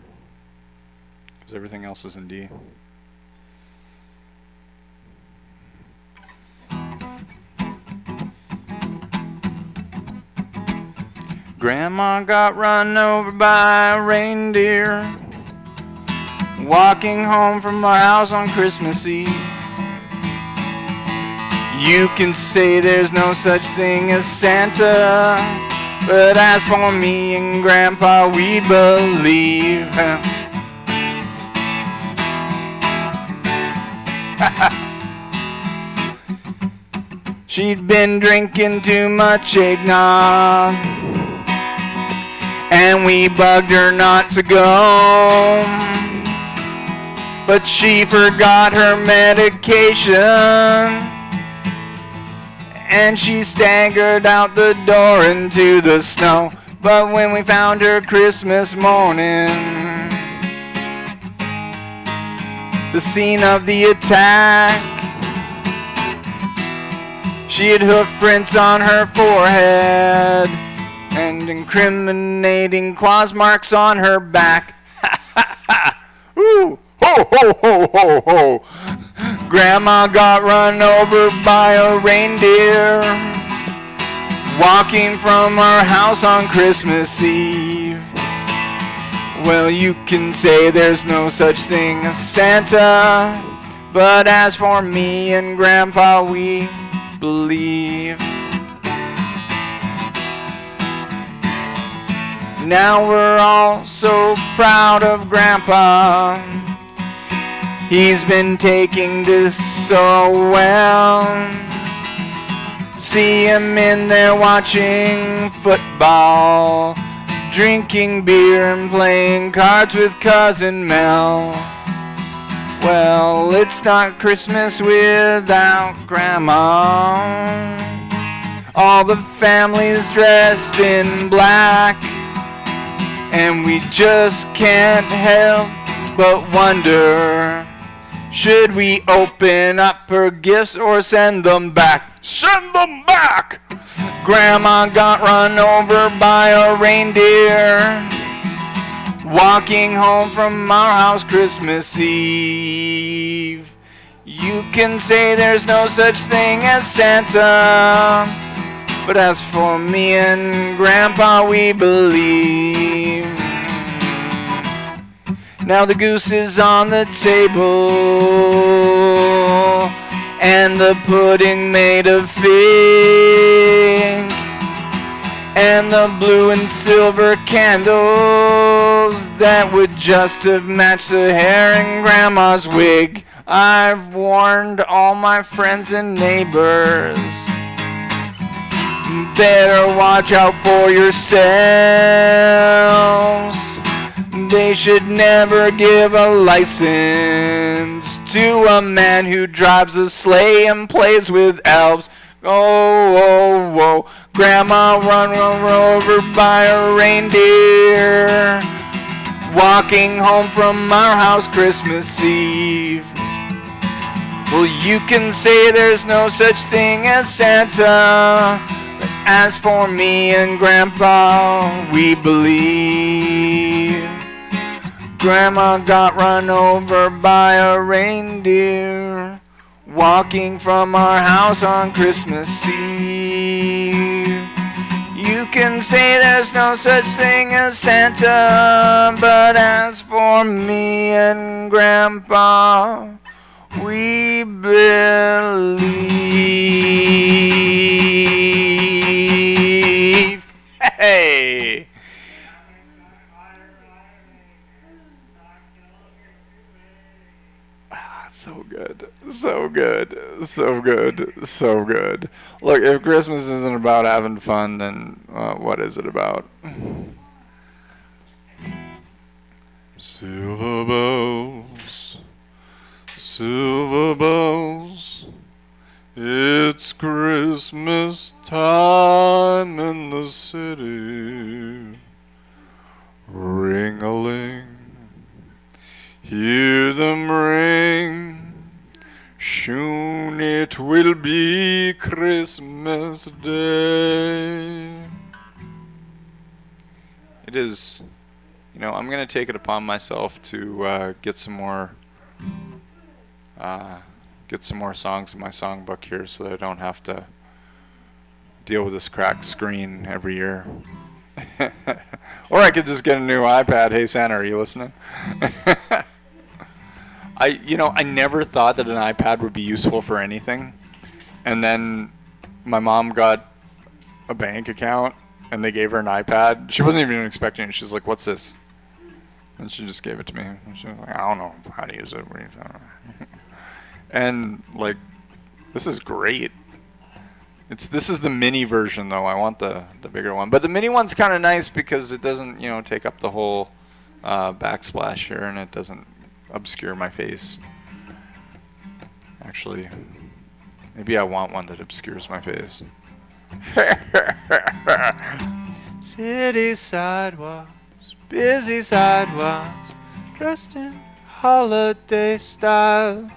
because everything else is in D. Grandma got run over by a reindeer walking home from our house on Christmas Eve. You can say there's no such thing as Santa, but as for me and Grandpa, we believe. She'd been drinking too much eggnog, and we bugged her not to go, but she forgot her medication, and she staggered out the door into the snow. But when we found her Christmas morning, the scene of the attack, she had hoof prints on her forehead and incriminating claws marks on her back. Ooh, ho, ho, ho, ho, ho. Grandma got run over by a reindeer walking from our house on Christmas Eve. Well, you can say there's no such thing as Santa, but as for me and Grandpa, we believe. Now we're all so proud of Grandpa. He's been taking this so well. See him in there watching football, drinking beer and playing cards with Cousin Mel. Well, it's not Christmas without Grandma. All the family's dressed in black, and we just can't help but wonder, should we open up her gifts or send them back? Send them back! Grandma got run over by a reindeer walking home from our house Christmas Eve. You can say there's no such thing as Santa, but as for me and Grandpa, we believe. Now the goose is on the table, and the pudding made of fig, and the blue and silver candles that would just have matched the hair in Grandma's wig. I've warned all my friends and neighbors, better watch out for yourselves. They should never give a license to a man who drives a sleigh and plays with elves. Oh, oh, oh, Grandma run over by a reindeer walking home from our house Christmas Eve. Well, you can say there's no such thing as Santa, but as for me and Grandpa, we believe. Grandma got run over by a reindeer walking from our house on Christmas Eve. You can say there's no such thing as Santa, but as for me and Grandpa, we believe. Hey! So good. So good. So good. So good. Look, if Christmas isn't about having fun, then what is it about? Silver bells, silver bells, it's Christmas time in the city. Ring-a-ling, hear them ring. Soon it will be Christmas Day. It is, I'm going to take it upon myself to get some more songs in my songbook here so that I don't have to deal with this cracked screen every year. Or I could just get a new iPad. Hey Santa, are you listening? I never thought that an iPad would be useful for anything. And then my mom got a bank account and they gave her an iPad. She wasn't even expecting it. She's like, "What's this?" And she just gave it to me. And she was like, "I don't know how to use it." And like, this is great. This is the mini version though. I want the bigger one. But the mini one's kind of nice because it doesn't, take up the whole backsplash here, and it doesn't obscure my face. Actually, maybe I want one that obscures my face. City sidewalks, busy sidewalks, dressed in holiday style.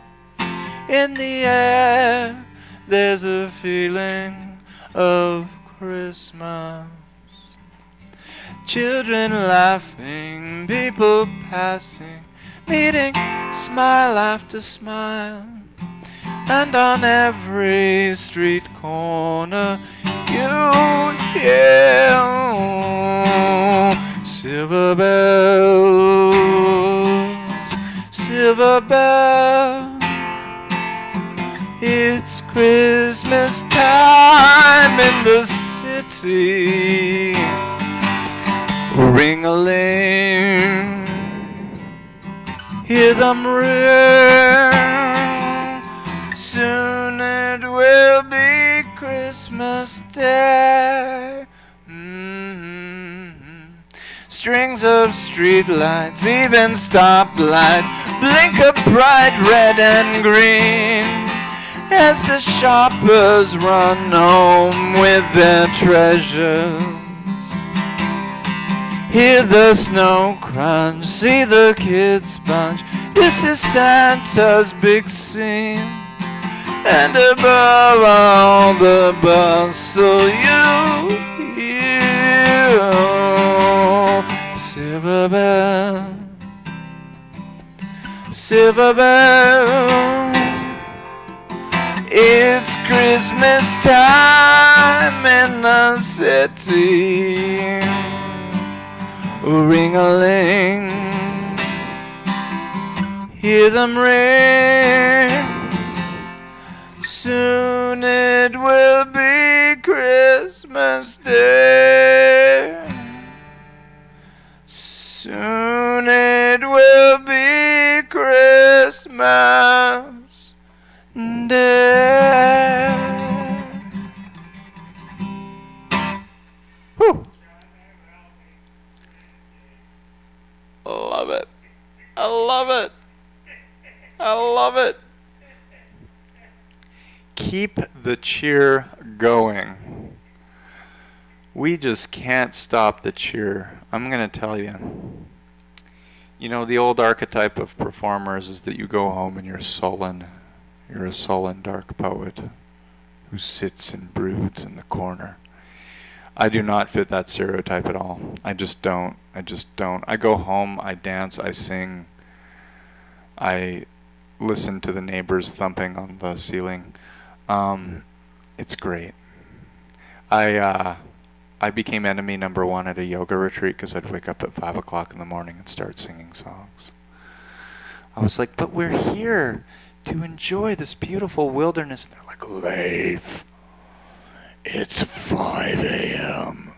In the air, there's a feeling of Christmas. Children laughing, people passing, meeting smile after smile. And on every street corner you hear silver bells, silver bells. It's Christmas time in the city. Ring-a-ling, hear them ring. Soon it will be Christmas Day. Strings of streetlights, even stoplights, blink a bright red and green as the shoppers run home with their treasures. Hear the snow crunch, see the kids bunch. This is Santa's big scene. And above all the bustle you hear silver bell, silver bell. It's Christmas time in the city. Ring-a-ling, hear them ring. Soon it will be Christmas Day. Soon it will be Christmas Day. Whew. Love it. I love it. I love it. Keep the cheer going. We just can't stop the cheer. I'm going to tell you. The old archetype of performers is that you go home and you're sullen. You're a sullen, dark poet who sits and broods in the corner. I do not fit that stereotype at all. I just don't. I go home, I dance, I sing. I listen to the neighbors thumping on the ceiling. It's great. I became enemy number one at a yoga retreat because I'd wake up at 5 o'clock in the morning and start singing songs. I was like, but we're here to enjoy this beautiful wilderness. They're like, Leif, it's 5 a.m.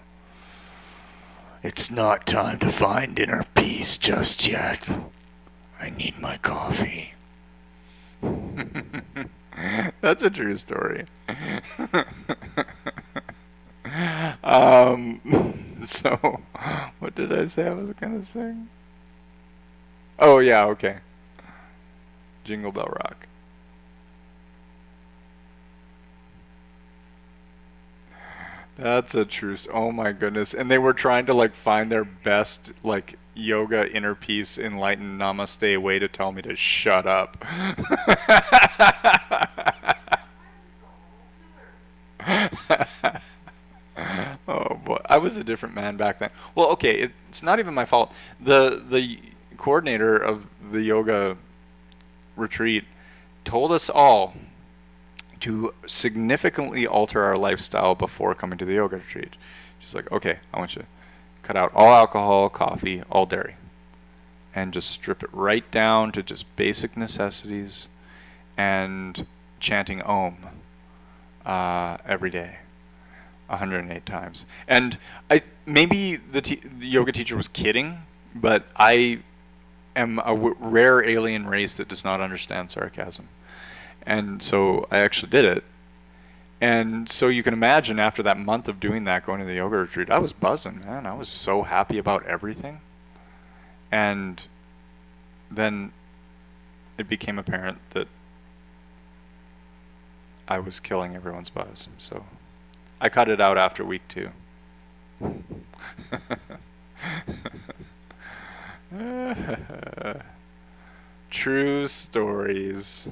It's not time to find inner peace just yet. I need my coffee. That's a true story. So, what did I say I was gonna sing? Oh yeah, okay. Jingle Bell Rock. That's a true oh my goodness. And they were trying to like find their best like yoga inner peace enlightened namaste way to tell me to shut up. Oh boy, I was a different man back then. Well, okay, it's not even my fault. The coordinator of the yoga retreat told us all to significantly alter our lifestyle before coming to the yoga retreat. She's like, okay, I want you to cut out all alcohol, coffee, all dairy, and just strip it right down to just basic necessities and chanting Om every day, 108 times. And maybe the yoga teacher was kidding, but I am a rare alien race that does not understand sarcasm. And so I actually did it. And so you can imagine after that month of doing that, going to the yoga retreat, I was buzzing, man. I was so happy about everything. And then it became apparent that I was killing everyone's buzz. So I cut it out after week 2. True stories.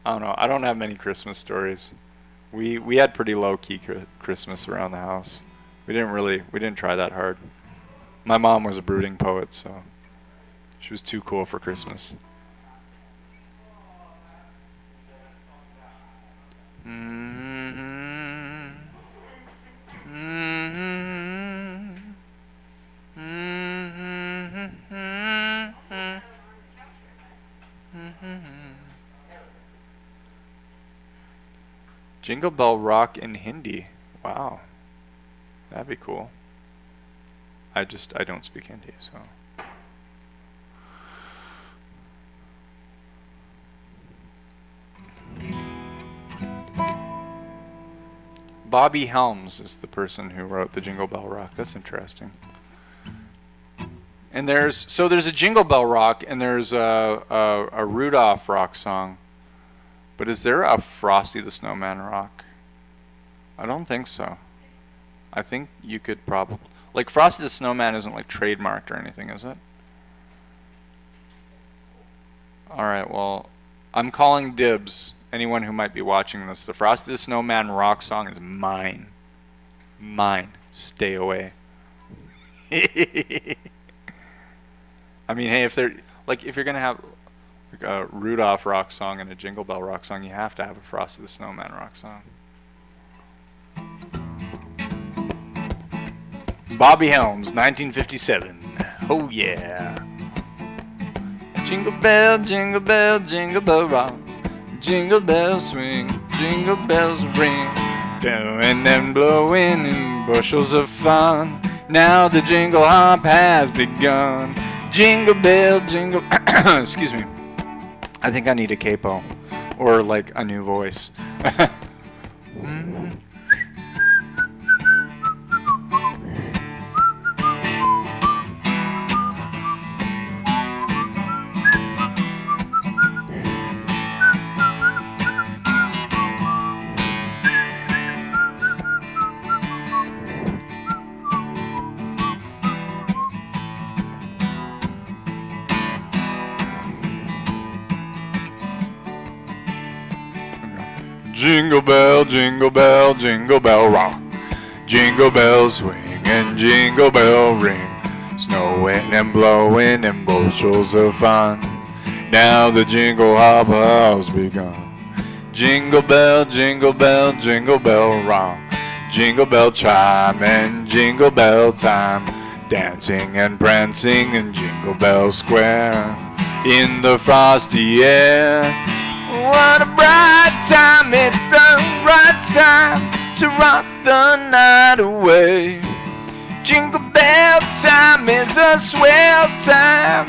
I don't know. I don't have many Christmas stories. We had pretty low key Christmas around the house. We didn't try that hard. My mom was a brooding poet, so she was too cool for Christmas. Jingle Bell Rock in Hindi. Wow. That'd be cool. I don't speak Hindi, so. Bobby Helms is the person who wrote the Jingle Bell Rock. That's interesting. And there's a Jingle Bell Rock and there's a Rudolph rock song. But is there a Frosty the Snowman rock? I don't think so. I think you could probably... Like, Frosty the Snowman isn't, like, trademarked or anything, is it? Alright, well, I'm calling dibs. Anyone who might be watching this. The Frosty the Snowman rock song is mine. Mine. Stay away. I mean, hey, if you're going to have... like a Rudolph rock song and a Jingle Bell rock song, you have to have a Frosty the Snowman rock song. Bobby Helms, 1957. Oh yeah. Jingle bell, jingle bell, jingle bell rock. Jingle bells swing, jingle bells ring. Blowing and blowing in bushels of fun. Now the jingle hop has begun. Jingle bell, jingle... Excuse me. I think I need a capo, or like a new voice. Jingle bell, jingle bell, jingle bell rock. Jingle bells swing and jingle bell ring. Snowing and blowing in bushels of fun. Now the jingle hop has begun. Jingle bell, jingle bell, jingle bell rock. Jingle bell chime and jingle bell time. Dancing and prancing in Jingle Bell Square. In the frosty air. What a bright time, it's the right time to rock the night away. Jingle bell time is a swell time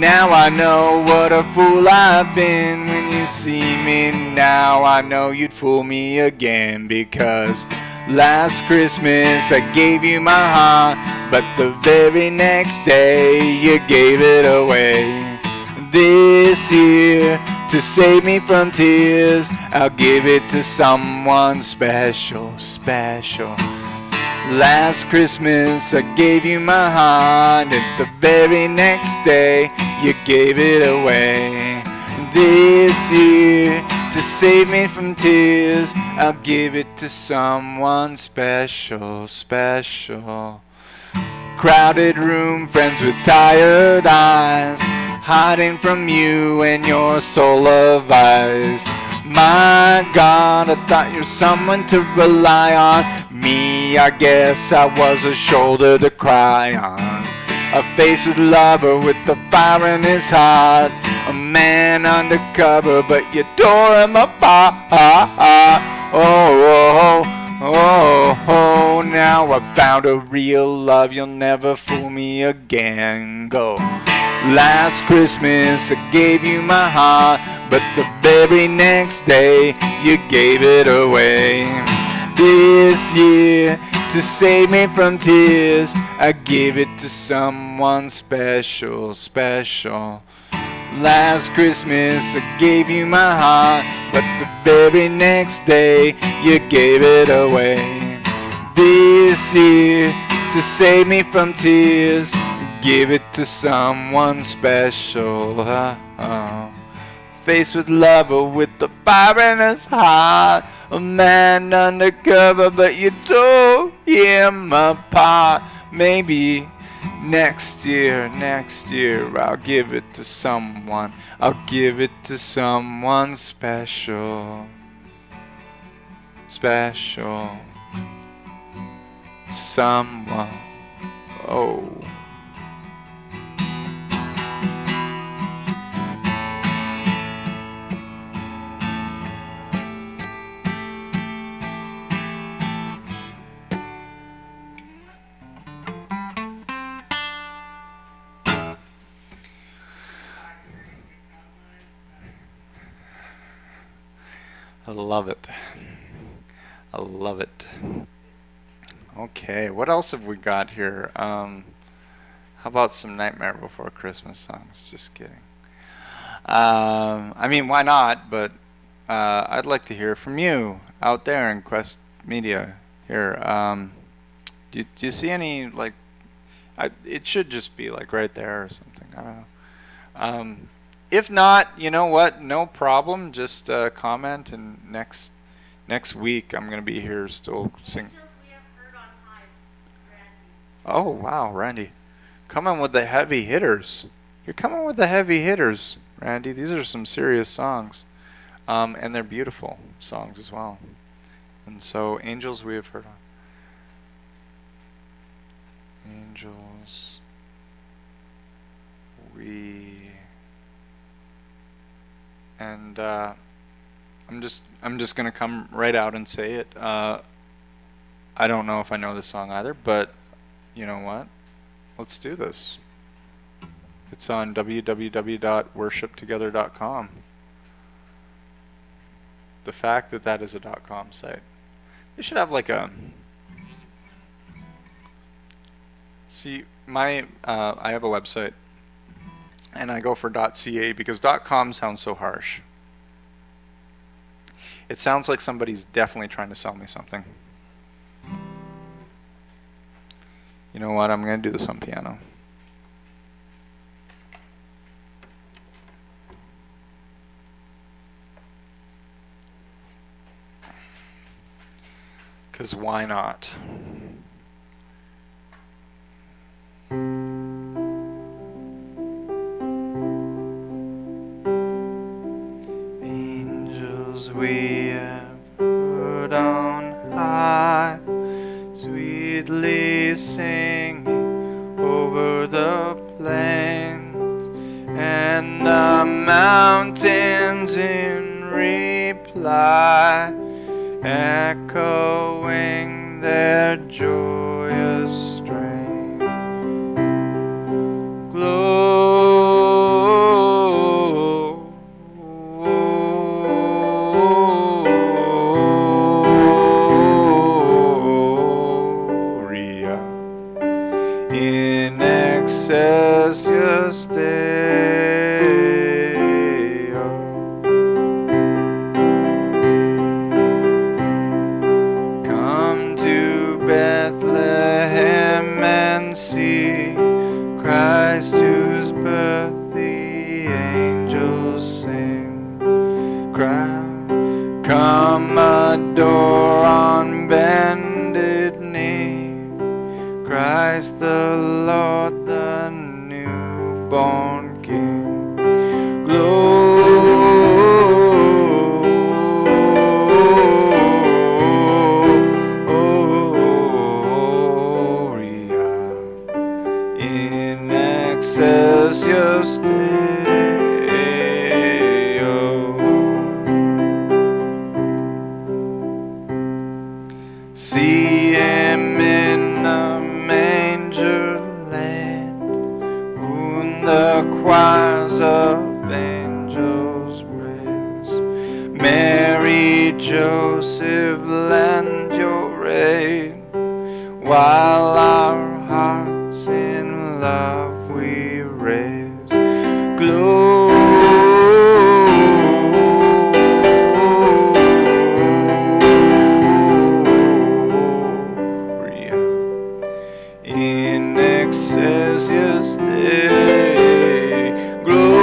Now I know what a fool I've been. When you see me now, I know you'd fool me again. Because last Christmas I gave you my heart, but the very next day you gave it away. This year, to save me from tears, I'll give it to someone special, special. Last Christmas I gave you my heart, and the very next day you gave it away. This year, to save me from tears, I'll give it to someone special, special. Crowded room, friends with tired eyes, hiding from you and your soul of ice. My God, I thought you're someone to rely on. Me, I guess I was a shoulder to cry on. A face with lover with the fire in his heart. A man undercover, but you tore him apart. Oh, now I found a real love. You'll never fool me again. Go. Last Christmas I gave you my heart, but the very next day you gave it away. This year, to save me from tears, I give it to someone special, special. Last Christmas I gave you my heart, but the very next day you gave it away. This year, to save me from tears, give it to someone special. Faced with lover with the fire in his heart. A man undercover, but you tore him apart. Maybe next year, I'll give it to someone. I'll give it to someone special. Special. Someone. Oh. I love it. I love it. Okay, what else have we got here? How about some Nightmare Before Christmas songs? Just kidding. I mean, why not? But I'd like to hear from you out there in Quest Media here. Do you see any, like, it should just be like right there or something. I don't know. If not, you know what? No problem. Just comment, and next week I'm gonna be here still sing. Oh wow, Randy, coming with the heavy hitters. You're coming with the heavy hitters, Randy. These are some serious songs, and they're beautiful songs as well. And so, Angels we have heard on. Angels we. And I'm just gonna come right out and say it. I don't know if I know this song either, but you know what? Let's do this. It's on www.worshiptogether.com. The fact that that is a .com site, they should have like a. See, I have a website. And I go for .ca because .com sounds so harsh. It sounds like somebody's definitely trying to sell me something. You know what? I'm going to do this on piano. Because why not? We have heard on high, sweetly singing over the plains and the mountains in reply, echoing their joyous strain. Glory adore on bended knee Christ the Lord, the newborn King. Gloria in excelsis Deo. See him in a manger land, whom the choirs of angels praise. Mary, Joseph, lend your aid, while our hearts in love we raise. Gloria in excelsis Dei. Gloria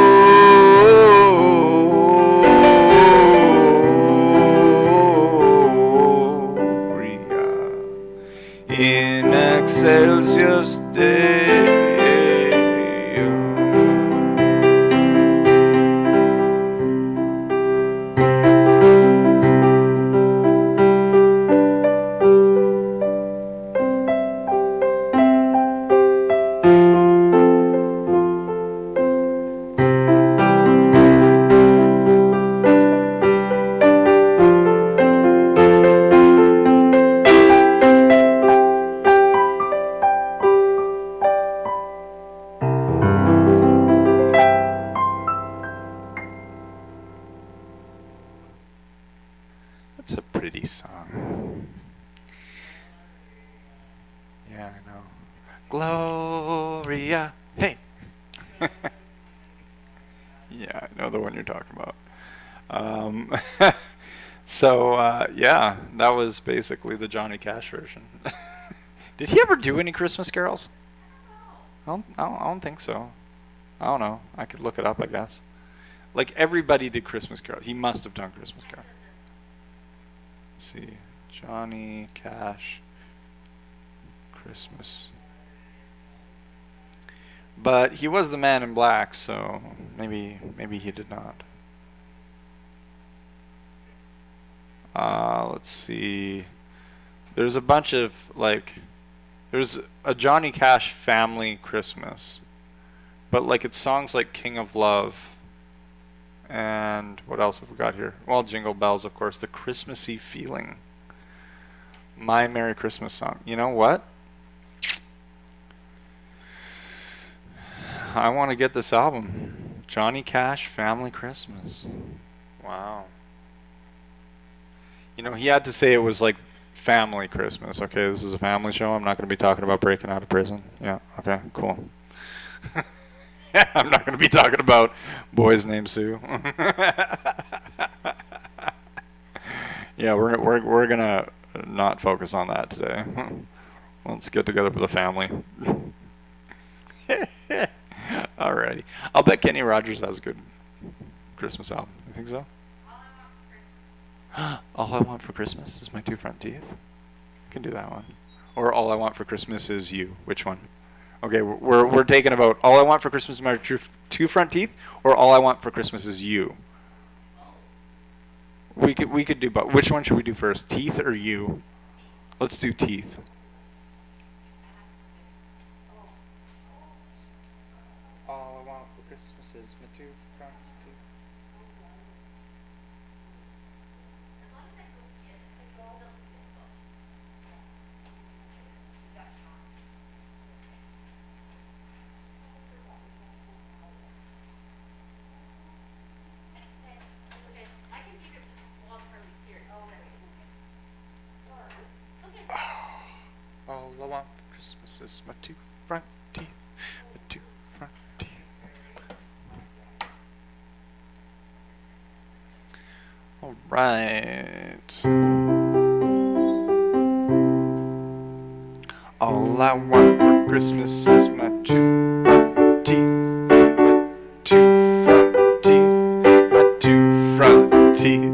in excelsis Deo. That's a pretty song. Yeah, I know. Gloria, hey. Yeah, I know the one you're talking about. Yeah, that was basically the Johnny Cash version. Did he ever do any Christmas carols? I don't think so. I don't know. I could look it up, I guess. Like, everybody did Christmas carols. He must have done Christmas carols. Let's see. Johnny Cash Christmas. But he was the Man in Black, so maybe he did not. Let's see. There's a bunch of, like, there's a Johnny Cash family Christmas, but like it's songs like King of Love, and what else have we got here? Well, Jingle Bells, of course, the Christmassy feeling. My Merry Christmas song. You know what? I want to get this album. Johnny Cash Family Christmas. Wow. You know, he had to say it was like family Christmas. Okay, this is a family show. I'm not going to be talking about breaking out of prison. Yeah, okay, cool. I'm not going to be talking about boys named Sue. Yeah, we're going to not focus on that today. Let's get together with the family. Alrighty. I'll bet Kenny Rogers has a good Christmas album. You think so? All I Want for Christmas is My Two Front Teeth. I can do that one. Or All I Want for Christmas is You. Which one? Okay, we're taking about All I Want for Christmas is My Two Front Teeth, or All I Want for Christmas is You. We could do both. Which one should we do first? Teeth or You? Let's do Teeth. All I want for Christmas is my two front teeth. All I want for Christmas is my two front teeth, my two front teeth. All right. All I want for Christmas is my two front teeth, my two front teeth, my two front teeth.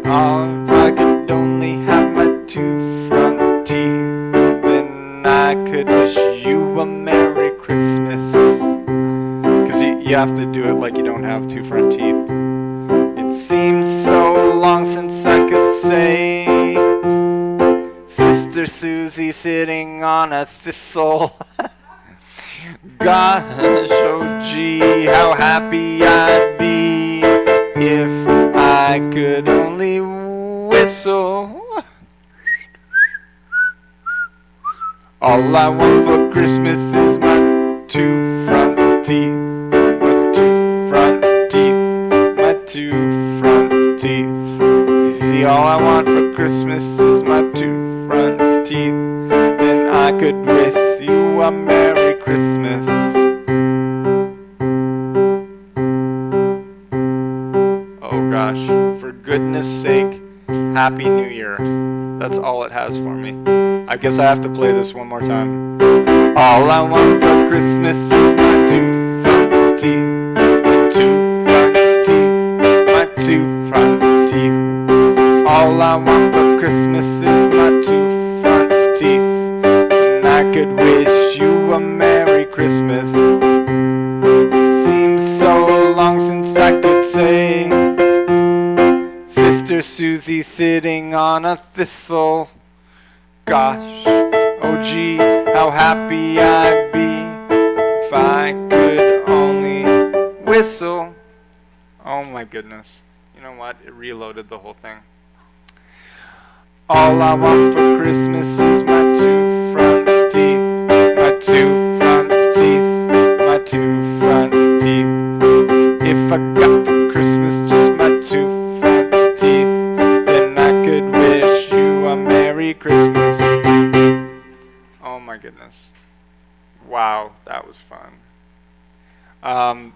All if I could only have my 2 front teeth, then I could wish you a Merry Christmas. Because you have to do it like you don't have 2 front teeth. It seems so long since I could say, Sister Susie sitting on a thistle. Gosh, oh gee, how happy I'd be if I could only whistle. All I want for Christmas is my 2 front teeth, my 2 front teeth, my 2 front teeth. See, all I want for Christmas is my 2 front teeth, then I could wish you a Merry Christmas. Oh gosh, for goodness sake, Happy New Year. That's all it has for me. I guess I have to play this one more time. All I want for Christmas is my 2 front teeth, my 2 front teeth, my 2 front teeth. All I want for Christmas is my 2 front teeth, and I could wish you a Merry Christmas. Seems so long since I could say, Sister Susie sitting on a thistle. Gosh, oh gee, how happy I'd be if I could only whistle. Oh my goodness. You know what? It reloaded the whole thing. All I want for Christmas is my 2 front teeth, my 2 front teeth, my 2 front teeth. If I got for Christmas just my 2 front teeth, then I could wish you a Merry Christmas. Oh my goodness. Wow, that was fun.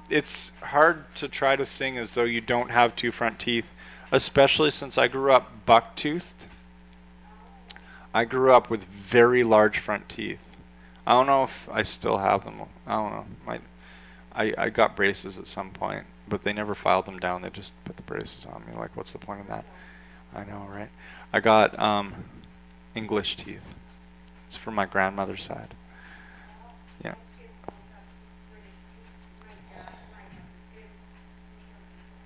It's hard to try to sing as though you don't have 2 front teeth, especially since I grew up buck-toothed. I grew up with very large front teeth. I don't know if I still have them. I don't know. I got braces at some point, but they never filed them down. They just put the braces on me. Like, what's the point of that? I know, right? I got English teeth. It's from my grandmother's side. Yeah.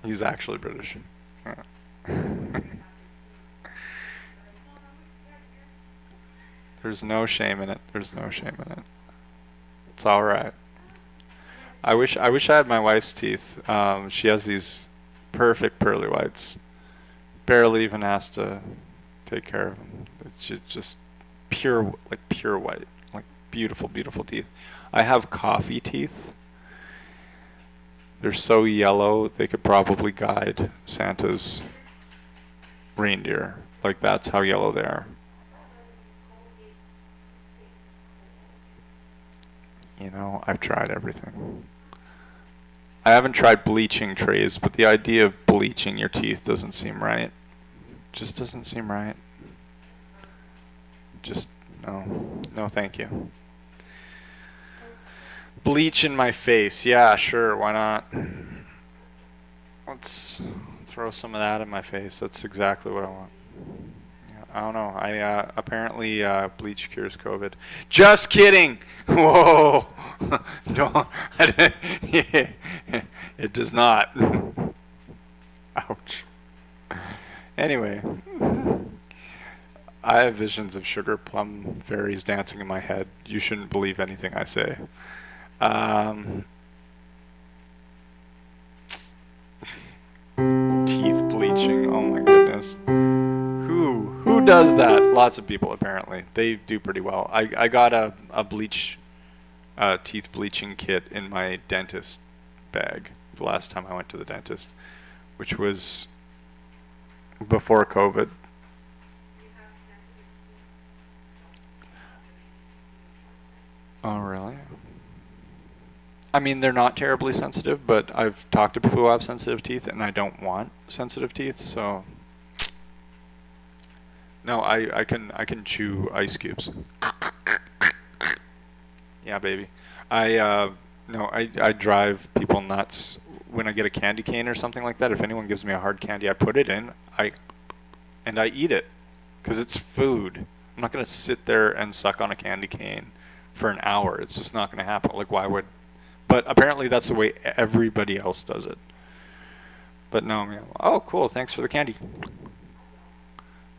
He's actually British. There's no shame in it. There's no shame in it. It's all right. I wish I had my wife's teeth. She has these perfect pearly whites. Barely even has to take care of them. It's just pure white, like beautiful, beautiful teeth. I have coffee teeth. They're so yellow they could probably guide Santa's reindeer. Like, that's how yellow they are. You know, I've tried everything. I haven't tried bleaching trays, but the idea of bleaching your teeth doesn't seem right. Just doesn't seem right. Just, no thank you. Bleach in my face, yeah, sure, why not? Let's throw some of that in my face. That's exactly what I want. Yeah, I don't know. Apparently bleach cures COVID. Just kidding. Whoa. No, it does not. Ouch. Anyway, I have visions of sugar plum fairies dancing in my head. You shouldn't believe anything I say. Teeth bleaching. Oh my goodness. Who does that? Lots of people, apparently. They do pretty well. I got a teeth bleaching kit in my dentist bag the last time I went to the dentist, which was before COVID. Oh, really? I mean, they're not terribly sensitive, but I've talked to people who have sensitive teeth, and I don't want sensitive teeth, so no, I can chew ice cubes. Yeah, baby. I drive people nuts when I get a candy cane or something like that. If anyone gives me a hard candy, I put it in, and I eat it. because it's food. I'm not going to sit there and suck on a candy cane for an hour. It's just not going to happen. Like, why would? But apparently that's the way everybody else does it. But no, man. Oh, cool. Thanks for the candy.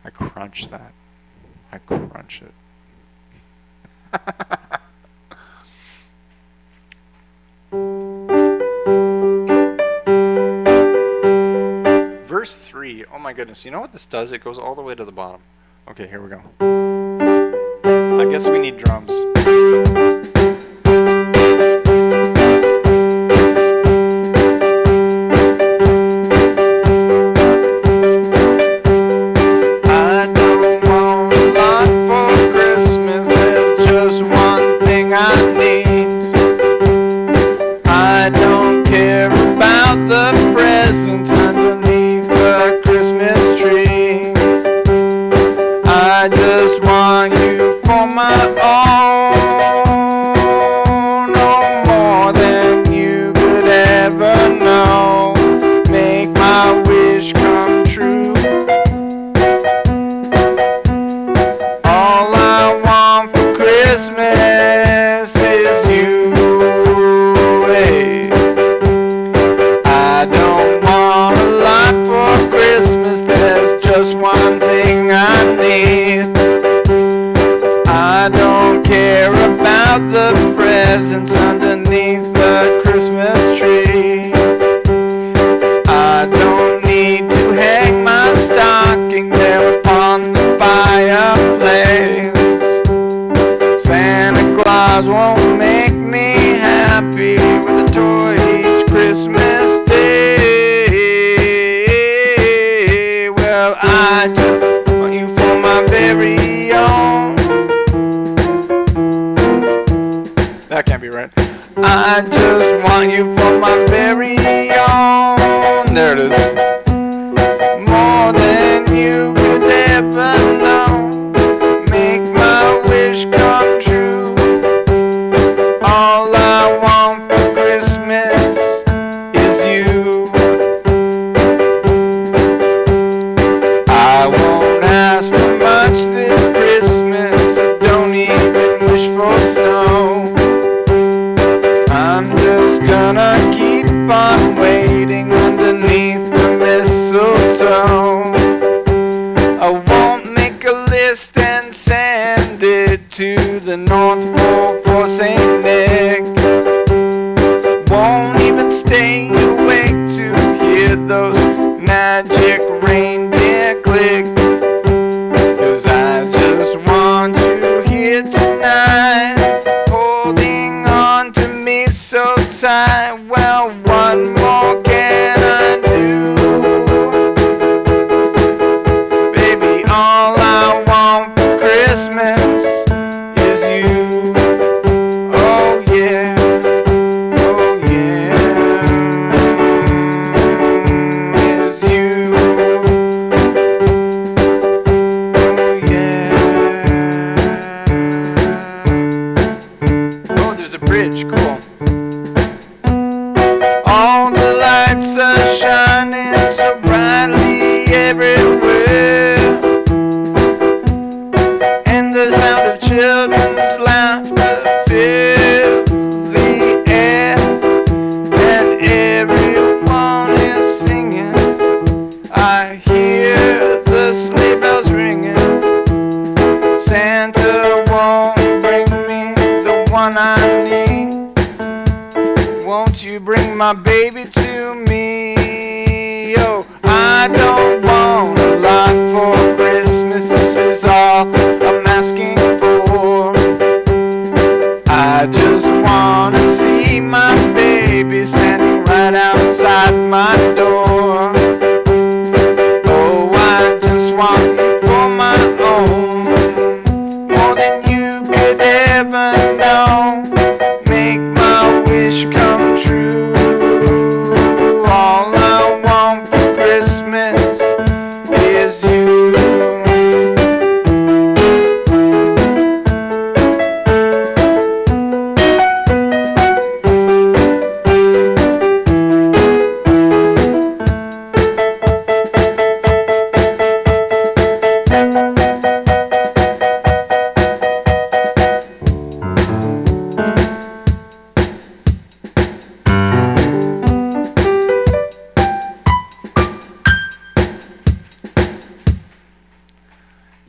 I crunch that. I crunch it. Verse 3. Oh my goodness. You know what this does? It goes all the way to the bottom. Okay, here we go. I guess we need drums.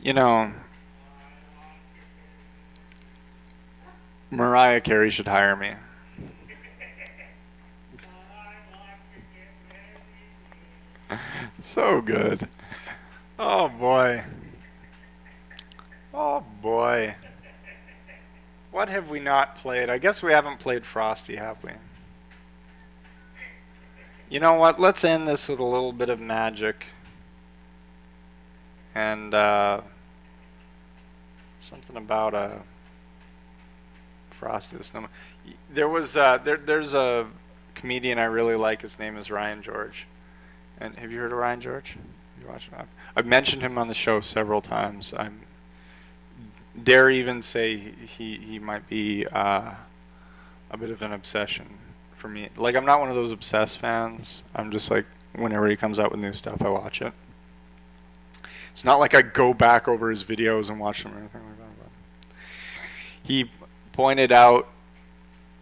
You know, Mariah Carey should hire me. So good. Oh boy. Oh boy. What have we not played? I guess we haven't played Frosty, have we? You know what? Let's end this with a little bit of magic. And something about a Frosty the Snowman. There was there's a comedian I really like. His name is Ryan George. And have you heard of Ryan George? You watch that? I've mentioned him on the show several times. I dare even say he might be a bit of an obsession for me. Like, I'm not one of those obsessed fans. I'm just like, whenever he comes out with new stuff, I watch it. It's not like I go back over his videos and watch them or anything like that. But he pointed out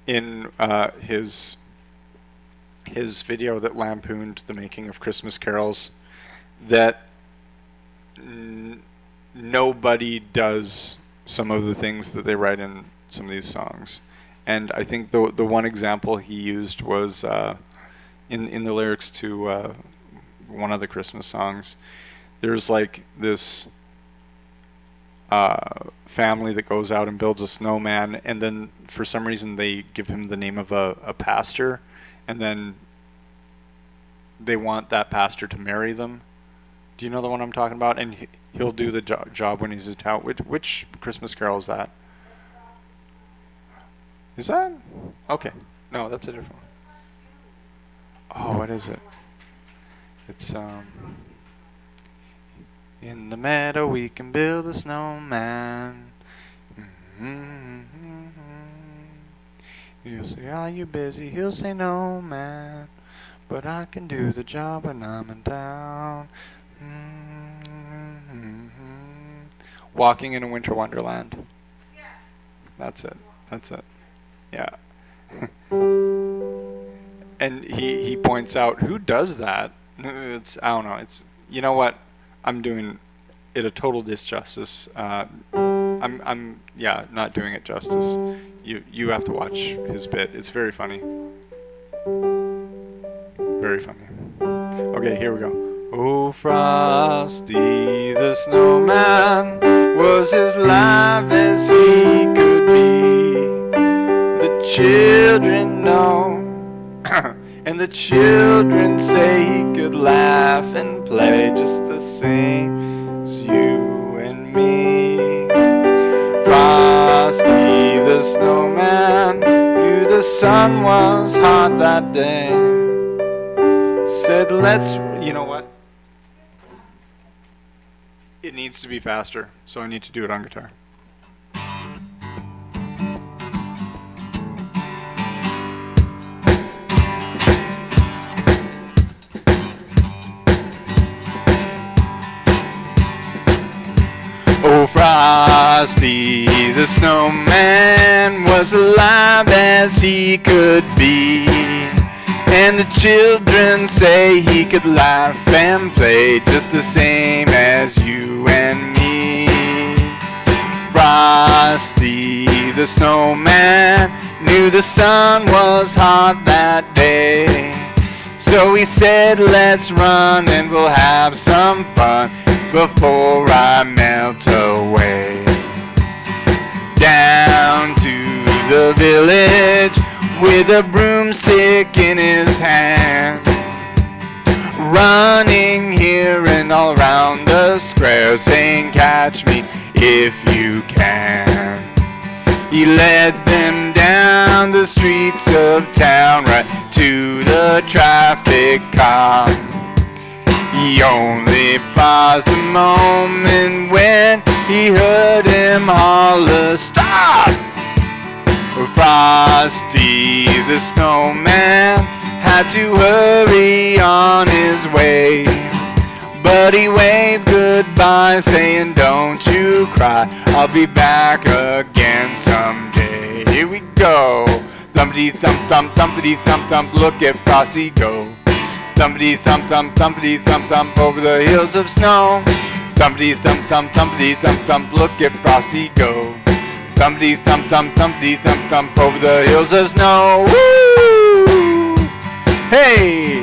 in his video that lampooned the making of Christmas carols that nobody does some of the things that they write in some of these songs. And I think the one example he used was in the lyrics to one of the Christmas songs. There's like this family that goes out and builds a snowman, and then for some reason they give him the name of a pastor, and then they want that pastor to marry them. Do you know the one I'm talking about? And he'll do the job when he's in town. Which Christmas carol is that? Is that? Okay. No, that's a different one. Oh, what is it? It's in the meadow we can build a snowman. You'll say, are you busy? He'll say, no, man. But I can do the job when I'm in town. Walking in a winter wonderland. That's it. That's it. Yeah. And he points out, who does that? It's, I don't know. It's, you know what? I'm doing it a total disjustice. I'm not doing it justice. You have to watch his bit. It's very funny. Very funny. Okay, here we go. Oh, Frosty the Snowman was as live as he could be. The children know, and the children say he could laugh and play just the same as you and me. Frosty the Snowman knew the sun was hot that day. Said, let's, you know what? It needs to be faster, so I need to do it on guitar. Oh, Frosty the Snowman was alive as he could be. And the children say he could laugh and play just the same as you and me. Frosty the Snowman knew the sun was hot that day. So he said, let's run and we'll have some fun before I melt away. Down to the village with a broomstick in his hand, running here and all around the square, saying, catch me if you can. He led them down the streets of town, right to the traffic cop. He only paused a moment when he heard him holler, stop! Frosty the Snowman had to hurry on his way, but he waved goodbye saying, don't you cry, I'll be back again someday. Here we go. Thumpity thump thump, thumpity thump thump, look at Frosty go. Thumpity thump thump, thumpity thump thump, over the hills of snow. Thumpity thump thump, thumpity thump thump, look at Frosty go. Thumpity thump thump, thumpity thump thump, over the hills of snow. Woo! Hey!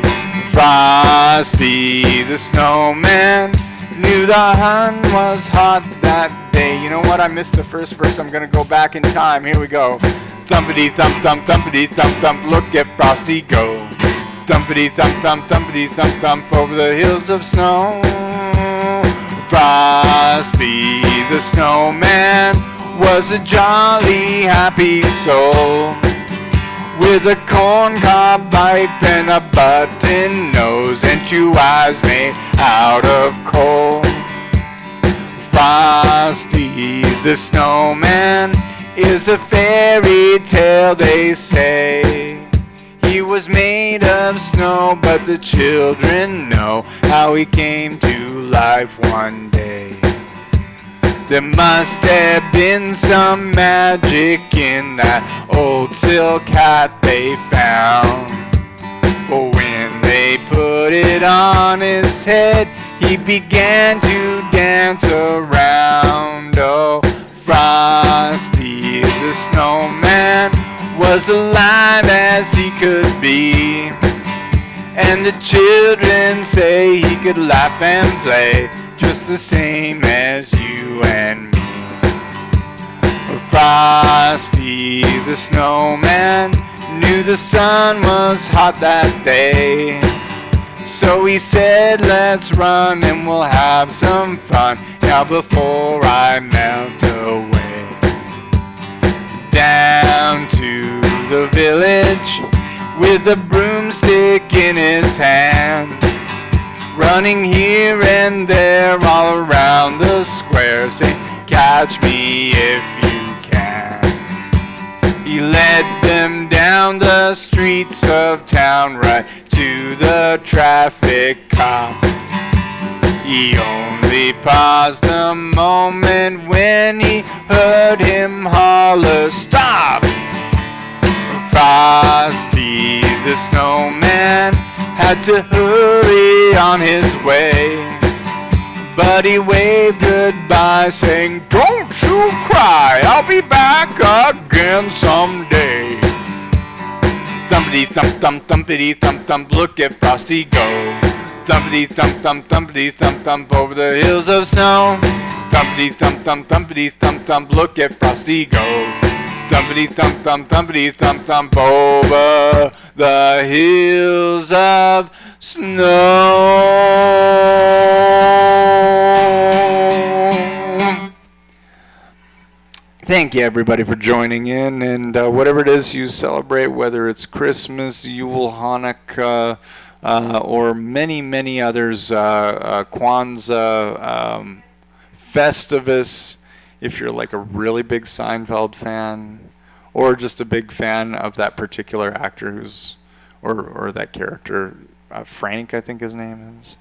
Frosty the snowman knew the sun was hot that day. You know what? I missed the first verse. I'm gonna go back in time. Here we go. Thumpity thump thump, thumpity thump thump, look at Frosty go. Thumpity thump thump, thumpity thump thump, over the hills of snow. Frosty the snowman was a jolly happy soul, with a corncob pipe and a button nose and 2 eyes made out of coal. Frosty the snowman is a fairy tale, they say. He was made of snow, but the children know how he came to life one day. There must have been some magic in that old silk hat they found. But when they put it on his head, he began to dance around. Oh, Frosty the snowman was alive as he could be, and the children say he could laugh and play just the same as you and me. Frosty the snowman knew the sun was hot that day, so he said, let's run and we'll have some fun now before I melt away. Down to the village with a broomstick in his hand, running here and there all around the square, saying, catch me if you can. He led them down the streets of town right to the traffic cop. He only paused a moment when he heard him holler, stop! Frosty the snowman had to hurry on his way, but he waved goodbye saying, don't you cry, I'll be back again someday. Thumpity thump thump, thumpity thump thump, look at Frosty go. Thumpity thump thump, thumpity thump thump, over the hills of snow. Thumpity thump thump, thumpity thump thump, look at Frosty go. Thumpity thump thump, thumpity thump thump, over the hills of snow. Thank you everybody for joining in, and whatever it is you celebrate, whether it's Christmas, Yule, Hanukkah, or many others, Kwanzaa, Festivus, if you're like a really big Seinfeld fan, or just a big fan of that particular actor who's, or that character, Frank, I think his name is.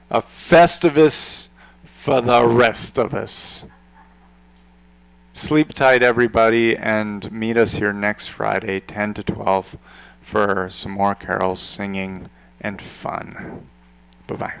A Festivus for the rest of us. Sleep tight, everybody, and meet us here next Friday, 10 to 12, for some more carols, singing, and fun. Bye-bye.